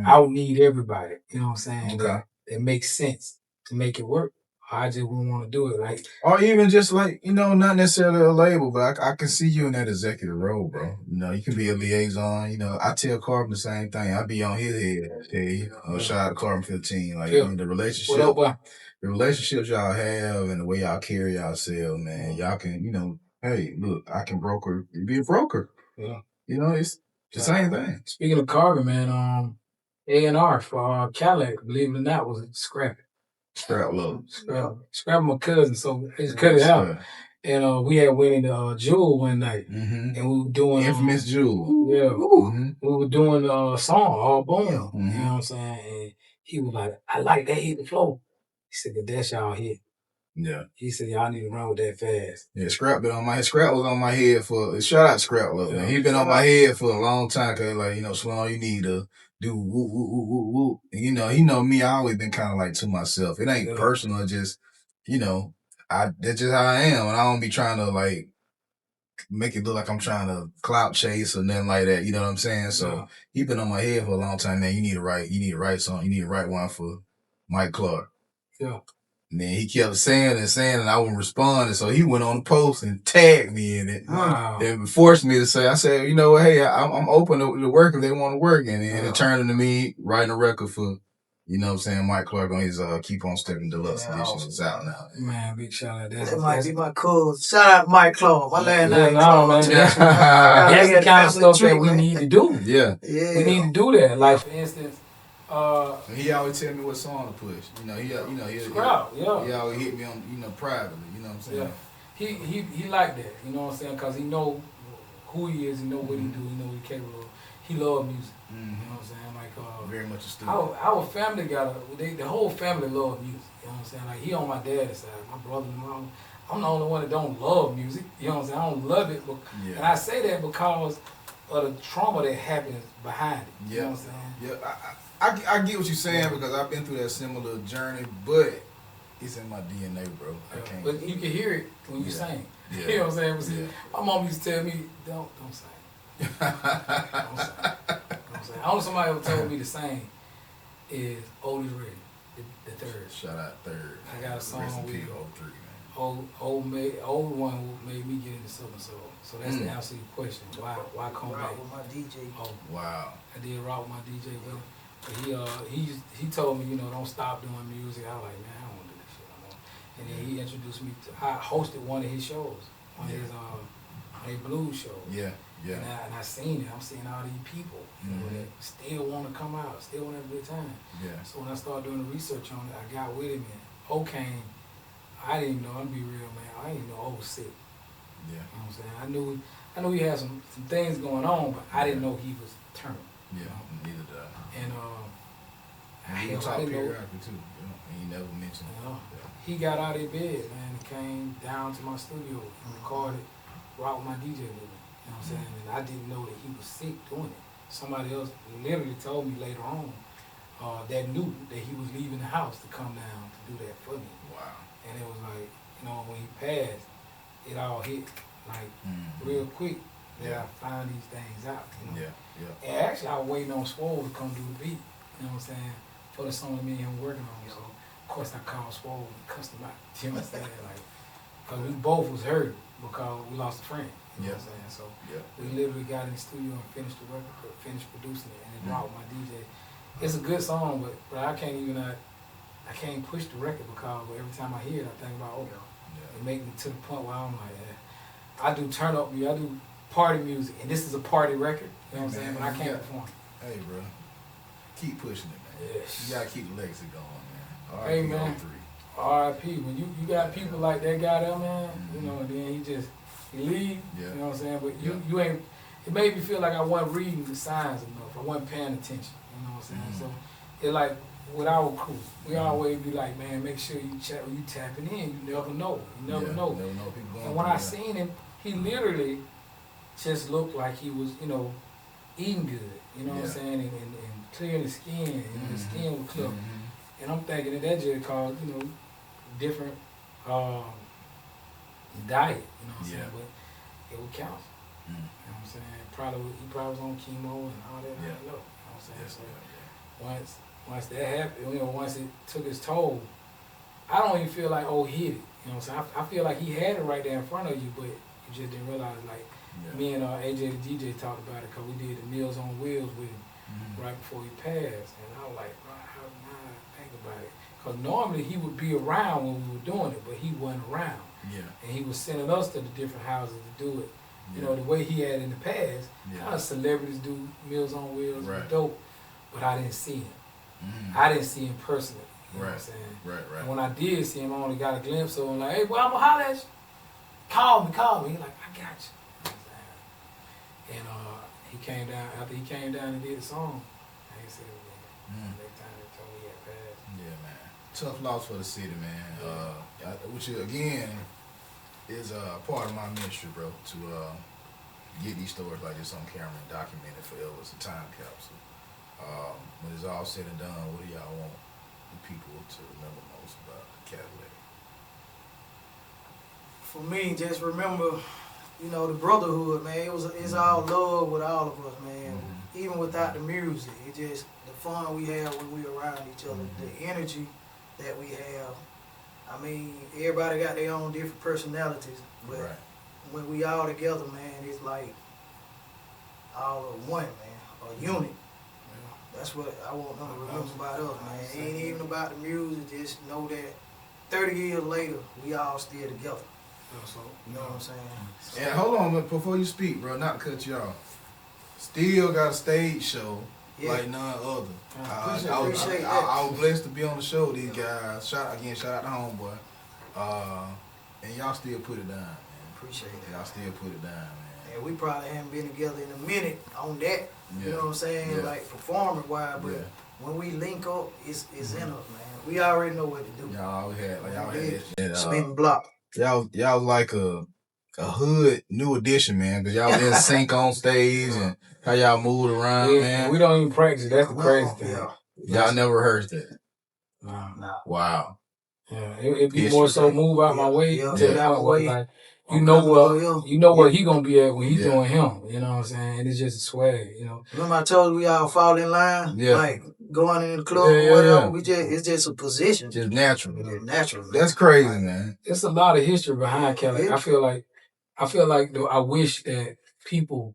I would need everybody. You know what I'm saying? That makes sense to make it work. I just wouldn't want to do it like. Or even just like, not necessarily a label, but I can see you in that executive role, bro. You can be a liaison. I tell Carbon the same thing. I be on his head. I tell you. Shout out to Carbon 15. Like, the relationship. The relationships y'all have and the way y'all carry yourselves, man. Y'all can, hey, look, I can broker. You be a broker. Yeah. It's the same thing. Speaking of Carbon, man, A&R for Cadillac, believe it or not, was scrapping. Scrap load. Scrap my cousin, so he just cut it out. And we had went into Jewel one night, and we were doing Infamous Jewel. Yeah, we were doing a song, All Boom. You know what I'm saying? And he was like, "I like that hit the flow." He said, "But that's y'all hit." Yeah. He said, "Y'all need to run with that fast." Yeah, Scrap been on my head. Scrap was on my head for, shout out to Scrap, look, man. He been on my head for a long time, cause like, Sloan, you need to do whoop, whoop, whoop, whoop, whoop. And he know me, I always been kind of like to myself. It ain't personal, just, that's just how I am. And I don't be trying to like, make it look like I'm trying to clout chase or nothing like that. You know what I'm saying? So he been on my head for a long time, man. You need to write something. You need to write one for Mike Clark. Yeah. And then he kept saying and I wouldn't respond. And so he went on the post and tagged me in it. Wow. And forced me to say, I said, you know what, hey, I'm open to work if they want to work. And it turned into me writing a record for, Mike Clark on his Keep On Stepping Deluxe edition. It's out now. Man, big shout out. That might be my cool. Shout out Mike Clark. My last name. No, man. That's the kind of stuff that we need to do. Yeah. We need to do that. Like, for instance, he always tell me what song to push. He always hit me on, privately. You know what I'm saying? Yeah. He like that. You know what I'm saying? Because he know who he is. He know what he do. He know what he capable of. He love music. You know what I'm saying? Like very much a student. Our family the whole family love music. You know what I'm saying? Like he on my dad's side, my brother and mom. I'm the only one that don't love music. You know what I'm saying? I don't love it, and I say that because of the trauma that happens behind it. You know what I'm saying? Yeah, I get what you're saying because I've been through that similar journey, but it's in my DNA, bro. But you can hear it when you sing. Yeah. You know what I'm saying? But see, my mom used to tell me, don't sing. Don't sing. Only somebody ever told me to sing is Oldie Red, the third. Shout out third. I got a song with old three, man. Old one made me get into Southern Soul. So that's the answer to your question. Why come back? With my DJ. Oh wow. I did rock with my DJ with him. But he told me, don't stop doing music. I was like, man, I don't want to do this shit no more. And then he introduced me to I hosted one of his shows, one of his blues shows. Yeah. Yeah. And I seen it. I'm seeing all these people that still want to come out, still want to have a good time. Yeah. So when I started doing the research on it, I got with him and came. I didn't know, I'm be real, man. I didn't know O was sick. Yeah. You know what I'm saying? I knew he had some things going on, but I didn't know he was terminal. Yeah, neither did I. And he talked periodically too. And he never mentioned it. He got out of bed, man, and came down to my studio and recorded Rock with my DJ with me. You know what I'm saying? And I didn't know that he was sick doing it. Somebody else literally told me later on that knew that he was leaving the house to come down to do that for me. Wow. And it was like, when he passed, it all hit like real quick that I find these things out. And actually I was waiting on Swole to come do the beat, you know what I'm saying, for the song that me and him working on. So of course I called Swole and cussed him out. You know what I'm saying? Like, because we both was hurt because we lost a friend. You know what I'm saying? So we literally got in the studio and finished the record, finished producing it, and then brought my DJ. It's a good song, but I can't even I can't push the record because every time I hear it, I think about it make me to the point where I'm like, I do turn up music, I do party music, and this is a party record. You know what I'm saying? But I can't perform. Hey, bro, keep pushing it, man. Yes. You gotta keep the legacy going, man. Hey, man. R.I.P. When you got people like that guy there, man, and then he leave, you know what I'm saying? But you ain't, it made me feel like I wasn't reading the signs enough. I wasn't paying attention, you know what I'm saying? So it like, with our crew, we always be like, man, make sure you tapping in. You never know. You never know. And when I seen him, he literally just looked like he was, eating good, you know what I'm saying? And clearing his skin, his skin was clear. And I'm thinking that just caused, different diet, you know what I'm saying? But it would count. You know what I'm saying? He probably was on chemo and all that. I don't know. You know what I'm saying? So once that happened, once it took its toll, I don't even feel like hit it. You know what I'm saying? I feel like he had it right there in front of you, but you just didn't realize. Like me and AJ the DJ talked about it because we did the Meals on Wheels with him right before he passed, and I was like, how did I think about it? Because normally he would be around when we were doing it, but he wasn't around. And he was sending us to the different houses to do it. The way he had in the past. Celebrities do Meals on Wheels, dope, but I didn't see him. I didn't see him personally. You know what I'm saying? And when I did see him, I only got a glimpse of him, like, hey, boy, I'm gonna holler at you. Call me. He like, I got you. And he came down, after he came down and did the song, he said, that time he told me he had passed. Yeah, man. Tough loss for the city, man. Which again is part of my ministry, bro, to get these stories like this on camera and document it forever. It's a time capsule. When it's all said and done, what do y'all want the people to remember most about Cadillac? For me, just remember, the brotherhood, man. It's all love with all of us, man. Even without the music, it just the fun we have when we around each other, the energy that we have. I mean, everybody got their own different personalities, but when we all together, man, it's like all of one, man, a unit. That's what I want them to remember about us, man. It ain't even about the music. Just know that 30 years later, we all still together. You know what I'm saying? And hold on, before you speak, bro, not to cut you off. Still got a stage show like none other. I was blessed to be on the show. These guys, shout out to Homeboy, and y'all still put it down, man. Appreciate it. Y'all still put it down, man. And we probably haven't been together in a minute on that. You know what I'm saying? Like performing wise, but when we link up, it's in us, man. We already know what to do. Y'all had spin block. Y'all like a hood new edition, man, because y'all in sync on stage and how y'all moved around, man. We don't even practice. That's the crazy thing. Y'all never rehearsed that. Nah. Wow. Yeah, it be more so move out my way. Like, you know where he gonna be at when he's doing him. You know what I'm saying? And it's just a swag. Remember I told you we all fall in line. Like going in the club or whatever. It's just a position. Just natural. It's natural. That's crazy, man. It's a lot of history behind Kelly. I feel like I wish that people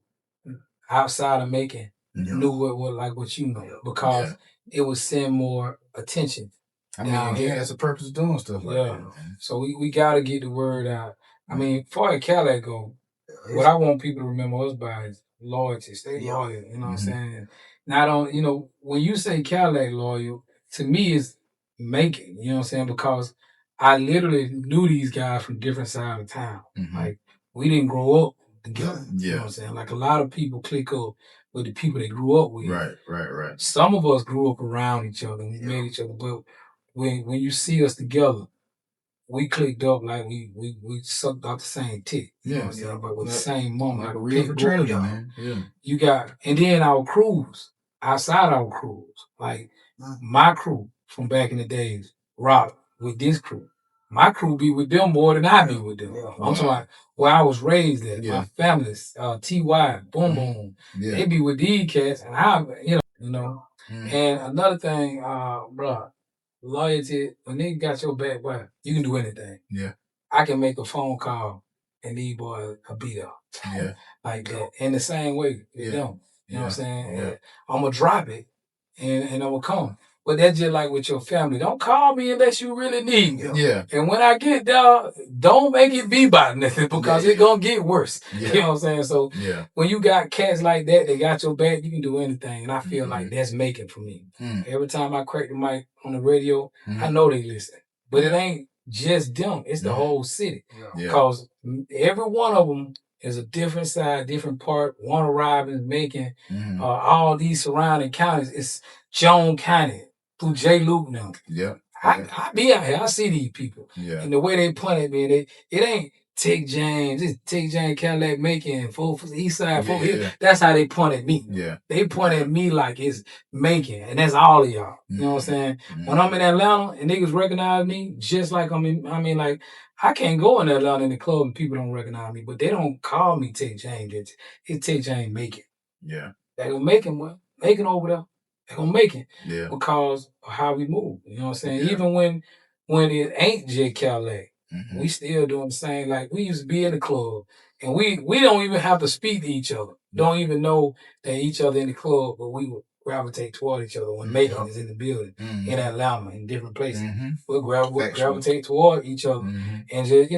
outside of Macon knew what you know, because it would send more attention. I mean, again, that's the purpose of doing stuff like that. Man. So we gotta get the word out. I mean, far as Cadillac go, what I want people to remember us by is loyalty. Stay loyal. You know what I'm saying? Not on, when you say Cadillac loyal, to me is Macon. You know what I'm saying? Because I literally knew these guys from different sides of town. Like, we didn't grow up together. You know what I'm saying? Like, a lot of people click up with the people they grew up with. Right. Some of us grew up around each other and we met each other, but when you see us together, we clicked up like we sucked out the same tick. You know what I'm saying? But with the same moment. Like a real fraternity, man. Yeah. You got, and then our crews, outside our crews, like my crew from back in the days, rock with this crew. My crew be with them more than I be with them. I'm talking about where I was raised at. My families, T.Y., Boom Boom. They be with these cats, and I, And another thing, bro, loyalty, when they got your back, boy, you can do anything. Yeah. I can make a phone call and these boys will be there. Yeah. Like that. In the same way with them. You know what I'm saying? Yeah. I'm going to drop it and I'm going to come. But that's just like with your family. Don't call me unless you really need me. Yeah. And when I get there, don't make it be about nothing because it's going to get worse. Yeah. You know what I'm saying? So when you got cats like that, they got your back, you can do anything. And I feel like that's making for me. Every time I crack the mic on the radio, I know they listen. But it ain't just them. It's the whole city. Because every one of them is a different side, different part. Warner Robins, Macon, all these surrounding counties. It's Joan County through J. Luke now. Yeah. I be out here. I see these people. Yeah. And the way they point at me, it ain't Tex James. It's Tex James, Cadillac, Macon, East Side. That's how they point at me. Yeah. They point at me like it's Macon. And that's all of y'all. You know what I'm saying? When I'm in Atlanta and niggas recognize me, just like like, I can't go in Atlanta in the club and people don't recognize me, but they don't call me Tex James. It's Tex James Macon. Yeah. They gonna make him, well, Macon over there. They gonna make it. Yeah. Because of how we move. You know what I'm saying? Yeah. Even when it ain't J. Cadillac, we still doing the same. Like, we used to be in the club and we don't even have to speak to each other. Don't even know that each other in the club, but we would gravitate toward each other when Macon is in the building, in Atlanta, in different places. We'll gravitate toward each other. And just,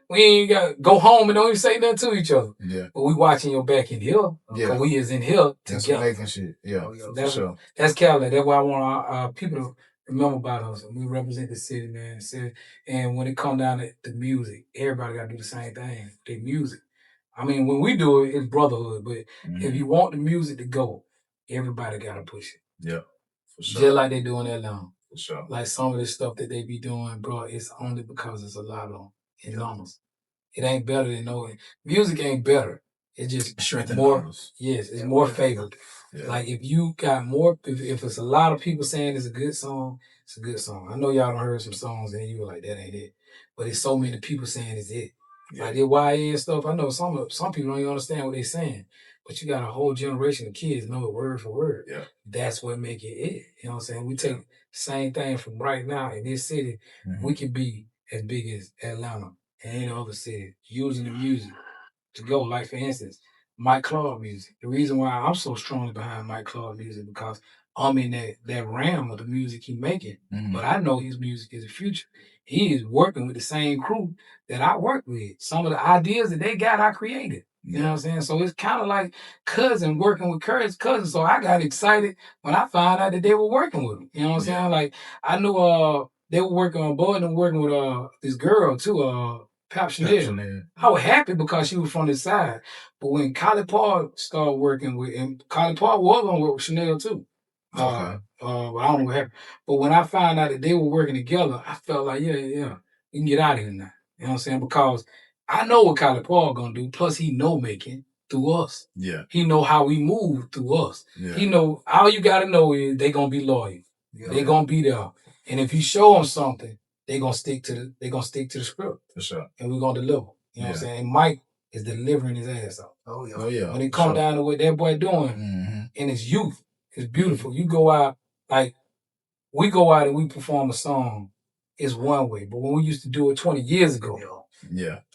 we ain't got to go home and don't even say nothing to each other. Yeah. But we watching your back in here. Yeah. We is in here together. That's making shit. Yeah. That's Cadillac. That's why I want our people to remember about us. We represent the city, man. And when it come down to the music, everybody got to do the same thing. The music. I mean, when we do it, it's brotherhood. But if you want the music to go, everybody got to push it. Yeah, for sure. Just like they do in Atlanta. For sure. Like some of the stuff that they be doing, bro, it's only because it's a lot of them in numbers. It ain't better than knowing. Music ain't better. It's just Strength more. Numbers. Yes, it's more favored. Yeah. Like if you got more, if it's a lot of people saying it's a good song, it's a good song. I know y'all done heard some songs and you were like, that ain't it. But it's so many people saying it's it. Yeah. Like the YA and stuff. I know some people don't even understand what they're saying. But you got a whole generation of kids know it word for word. Yeah. That's what make it it. You know what I'm saying? We take the same thing from right now in this city. We can be as big as Atlanta and any other city using the music to go. Like for instance, Mike Clark music. The reason why I'm so strongly behind Mike Clark music because I'm in that realm of the music he's making. But I know his music is the future. He is working with the same crew that I work with. Some of the ideas that they got, I created. You know what I'm saying? So it's kind of like cousin working with cousin. So I got excited when I found out that they were working with him. You know what I'm saying? Like I knew they were working on Boyd and working with this girl too, Pap Chanel. I was happy because she was from this side. But when Collie Paul started working with him, Collie Paul was going to work with Chanel too. But I don't know what happened. But when I found out that they were working together, I felt like, yeah, we can get out of here now. You know what I'm saying? Because I know what Collie Paul going to do. Plus, he know making through us. Yeah. He know how we move through us. Yeah. He know, all you got to know is they going to be loyal. Yeah. They going to be there. And if you show them something, they gonna stick to the script. For sure. And we're gonna deliver. You know what I'm saying? And Mike is delivering his ass off. Oh yeah. When it come down to what that boy doing in his youth, it's beautiful. You go out, like we go out and we perform a song, it's one way. But when we used to do it 20 years ago,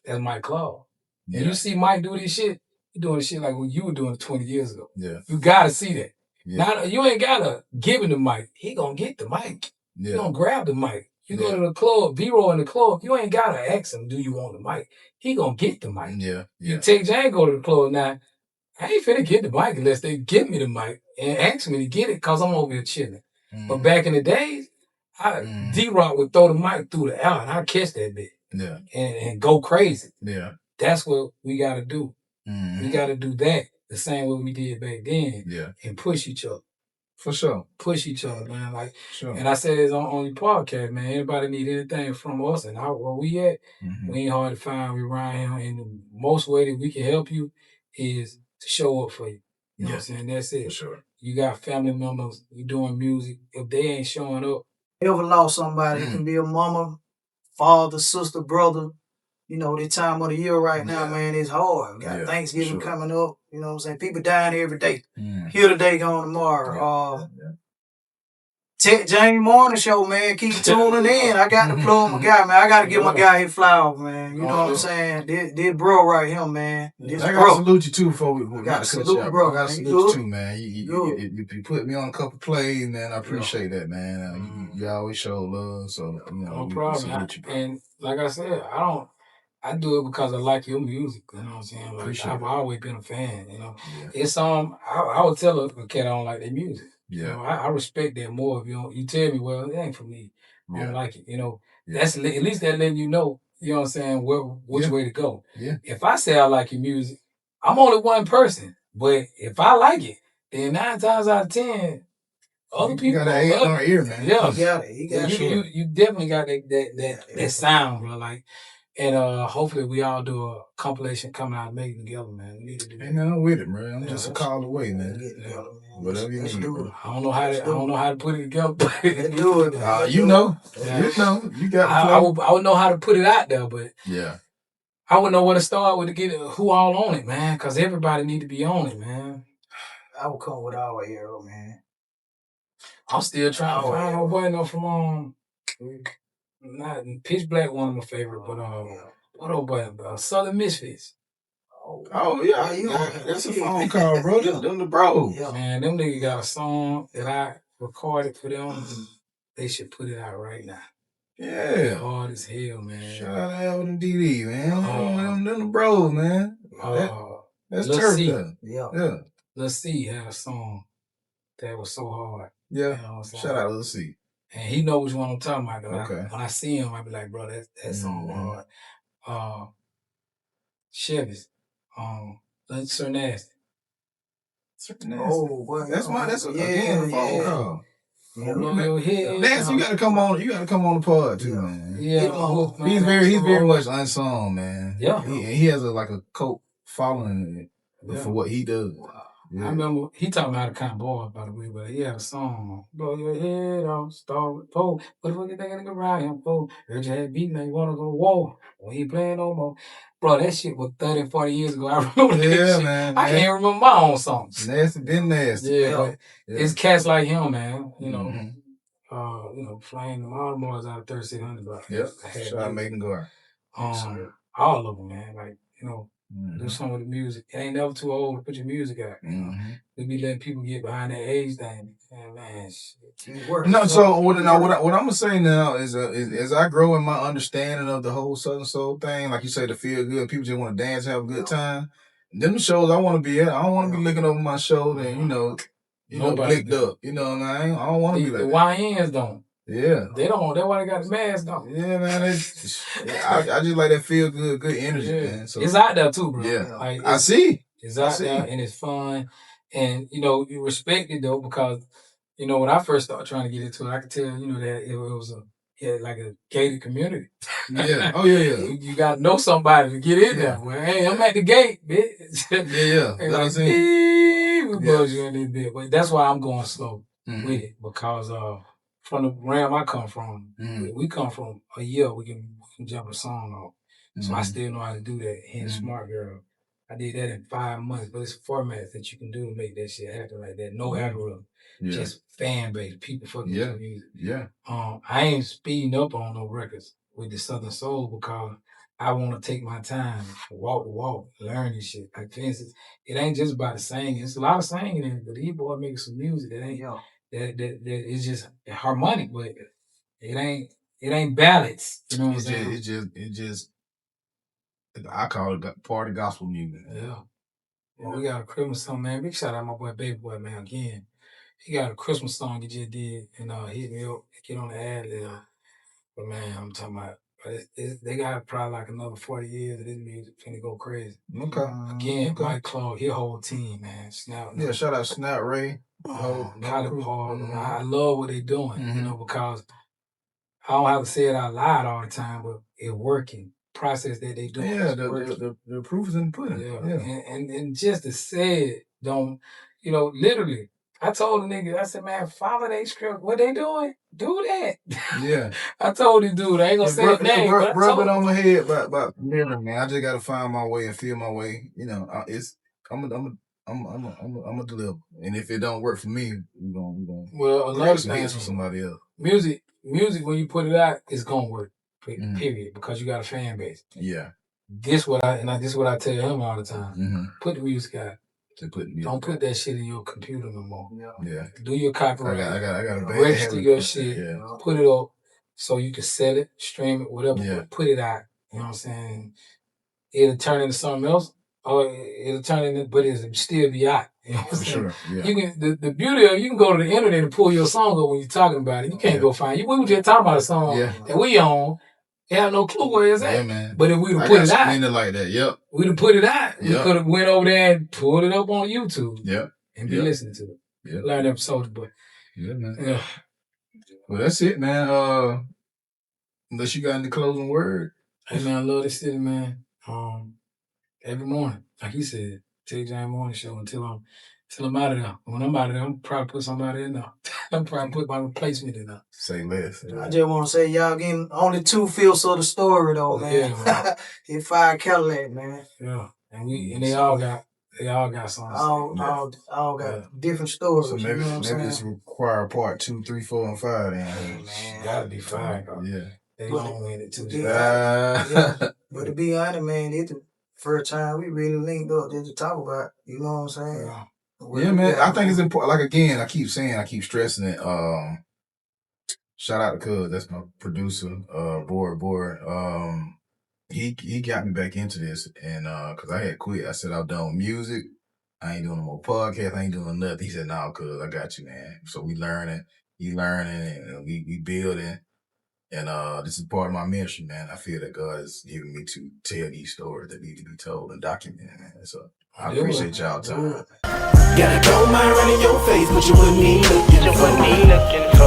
that's Mike Clark. Yeah. And you see Mike do this shit, he doing shit like what you were doing 20 years ago. Yeah. You gotta see that. Yeah. Now you ain't gotta give him the mic. He gonna get the mic. Yeah. You gonna grab the mic. You go to the club, B-roll in the club, you ain't gotta ask him, do you want the mic? He gonna get the mic. Yeah. You Tex James go to the club now, I ain't finna get the mic unless they give me the mic and ask me to get it because I'm over here chilling. But back in the days, D-Rock would throw the mic through the air and I'd catch that bit. Yeah. And go crazy. Yeah. That's what we gotta do. We gotta do that the same way we did back then. Yeah. And push each other. For sure. Push each other, man. Like, and I said this on your podcast, man. Anybody need anything from us and where we at, we ain't hard to find. We around here. And the most way that we can help you is to show up for you. You know what I'm saying? That's it. For sure. You got family members, you doing music. If they ain't showing up. Ever lost somebody, it can be a mama, father, sister, brother. You know, this time of the year right now, man, it's hard. We got Thanksgiving coming up. You know what I'm saying? People dying every day. Here today, gone tomorrow. Tex James Morning Show, man. Keep tuning in. I got to plug my guy, man. I got to give my guy his flowers, man. You know what I'm saying? This bro right here, man. This I got to salute you, too, before we got to salute you, bro. I got to salute you, too, man. You put me on a couple plays, man. I appreciate that, man. You always show love, so, you know. No problem. And like I said, I do it because I like your music. You know what I'm saying? Like, I've always been a fan. You know, it's I would tell a cat I don't like their music. Yeah, you know, I respect that more. If you tell me, well, it ain't for me. I don't like it. You know, that's at least that letting you know. You know what I'm saying? Which way to go. Yeah. If I say I like your music, I'm only one person. But if I like it, then 9 times out of 10. Other people got an on our ear, man. Yeah, you got it. You definitely got that sound, bro. Like. And hopefully we all do a compilation coming out of Making Together, man. We need to do that. Ain't nothing with it, man. I'm just a call away, man. Whatever you need. I don't know how to put it together, but let's do it. You know. You got I would know how to put it out there, but I would know where to start with to get who all on it, man. Because everybody need to be on it, man. I would come with our hero, man. I'm still trying to find my boy from not Pitch Black, one of my favorite, but what about Southern Misfits? Oh yeah, that's a phone call, bro. Them the bros. Man, them niggas got a song that I recorded for them. They should put it out right now. Yeah, hard as hell, man. Shout out to Alvin and DD, man. Them the bros, man. That's turf. Yeah. Lil C had a song that was so hard. Yeah. Shout out to Lil C. And he know which one I'm talking about. Okay. When I see him, I be like, bro, that song hard. Chevy's. Sir Nasty. Oh, boy. That's again a phone call. Yeah, blow your head. Nasty, you gotta come on. You gotta come on the pod too, man. Yeah, he's very much unsung, man. Yeah, he has a cult following for what he does. Wow. Yeah. I remember he taught me how to count boys, by the way, but he had a song, blow your head off, start with pole. What the fuck you thinking around him for? Heard you had beat, now you wanna go war. Well, he ain't playing no more. Bro, that shit was 30, 40 years ago. I remember that shit. Man. I can't remember my own songs. Nasty been nasty. Yeah, but it's cats like him, man. You know, flying them all the boys out of 3600. Yep. Try to make them go out. All of them, man. Like, you know, do something with the music. It ain't never too old to put your music out. We be letting people get behind that age thing. And man, shit. No, so what I'm gonna say now is as I grow in my understanding of the whole Southern Soul thing, like you say, to feel good, people just want to dance, have a good time. Them the shows I want to be at. I don't want to be looking over my shoulder and blicked up. You know what I mean? I don't want to be like the that. YNs don't. Yeah. They don't. That's why they got the mask on. Yeah, man. I just like that feel good energy, man. So it's out there too, bro. Yeah. Like, I see. It's out there and it's fun. And, you know, you respect it though, because, you know, when I first started trying to get into it, I could tell, you know, that it was like a gated community. Yeah. Oh, yeah. You got to know somebody to get in there. Well, hey, I'm at the gate, bitch. Yeah. And like, we buzz you in this bit. But that's why I'm going slow with it, because from the realm I come from, we come from a year, we can jump a song off. So I still know how to do that. And Smart Girl, I did that in 5 months, but it's formats that you can do to make that shit happen like that. No algorithm, just fan base, people fucking with the music. Yeah. I ain't speeding up on no records with the Southern Soul because I want to take my time, walk the walk, learn this shit. Like, for instance, it ain't just about the singing. It's a lot of singing in it, but these boys making some music that ain't that is just harmonic, but it ain't ballads. You know what I'm saying? It just I call it party gospel music. Yeah. Well, we got a Christmas song, man. Big shout out my boy Baby Boy, man, again. He got a Christmas song he just did, and hit me up, get on the ad lib. But man, I'm talking about, they got probably like another 40 years of this music finna go crazy. Okay. Again, Mike Claude, his whole team, man. Snap. Yeah, shout out Snap Ray. Kylie Paul. I love what they doing, you know, because I don't have to say it out loud all the time, but it's working. Process that they doing. Yeah, the proof is in the pudding. Yeah. And just to say it, don't, you know, literally, I told the nigga, I said, man, follow they script. What they doing? Do that. Yeah. I told the dude, I ain't gonna say his name. Rub it on my head about man. I just gotta find my way and feel my way. You know, I'm a deliver. And if it don't work for me, we're gonna another some hits for somebody else. Music, when you put it out, it's gonna work. Period. Because you got a fan base. Yeah. This what I tell him all the time. Put the music out. Don't put that shit in your computer no more. Yeah. Do your copyright. I got a bad register your shit. Yeah. Put it up so you can sell it, stream it, whatever. Yeah. But put it out. You know what I'm saying? It'll turn into something else, or it'll turn into, but it'll still be out. You know what I'm saying? Sure. Yeah. You can the beauty of you can go to the internet and pull your song up when you're talking about it. You can't go find it. We were just talking about a song that we own. They have no clue where it's at. Yeah, man. But if we'd have put it out, like that. Yep. We'd have put it out. We could have went over there and pulled it up on YouTube. Yep. And be listening to it. Yep. Learn episodes, but yeah, man. Yeah. Well, that's it, man. Unless you got any closing word. Hey, man, I love this city, man. Every morning, like he said, Tex James Morning Show until I'm out of there. When I'm out of there, I'm probably put somebody in there. I'm probably put my replacement in there. Say less. I just want to say, y'all getting only 2 fifths of the story, though, man. Yeah, It fired Cadillac, man. Yeah, and they all got songs. All got different stories. So maybe it's require part 2, 3, 4, and 5. Then. Hey, man, gotta be 5. Yeah. They don't win it too. But to be honest, man, it's the first time we really linked up just to talk about. You know what I'm saying? Yeah, man. I think it's important. Like again, I keep stressing it. Shout out to Cuz, that's my producer. Board. He got me back into this, and cause I had quit. I said I was done with music. I ain't doing no more podcasts. I ain't doing nothing. He said, "No, Cuz, I got you, man." So we learning. he learning, and we building. And this is part of my mission, man. I feel that God has given me to tell these stories that need to be told and documented, man. So I appreciate y'all time. Got a gold mine right in your face, but you wouldn't even looking for me.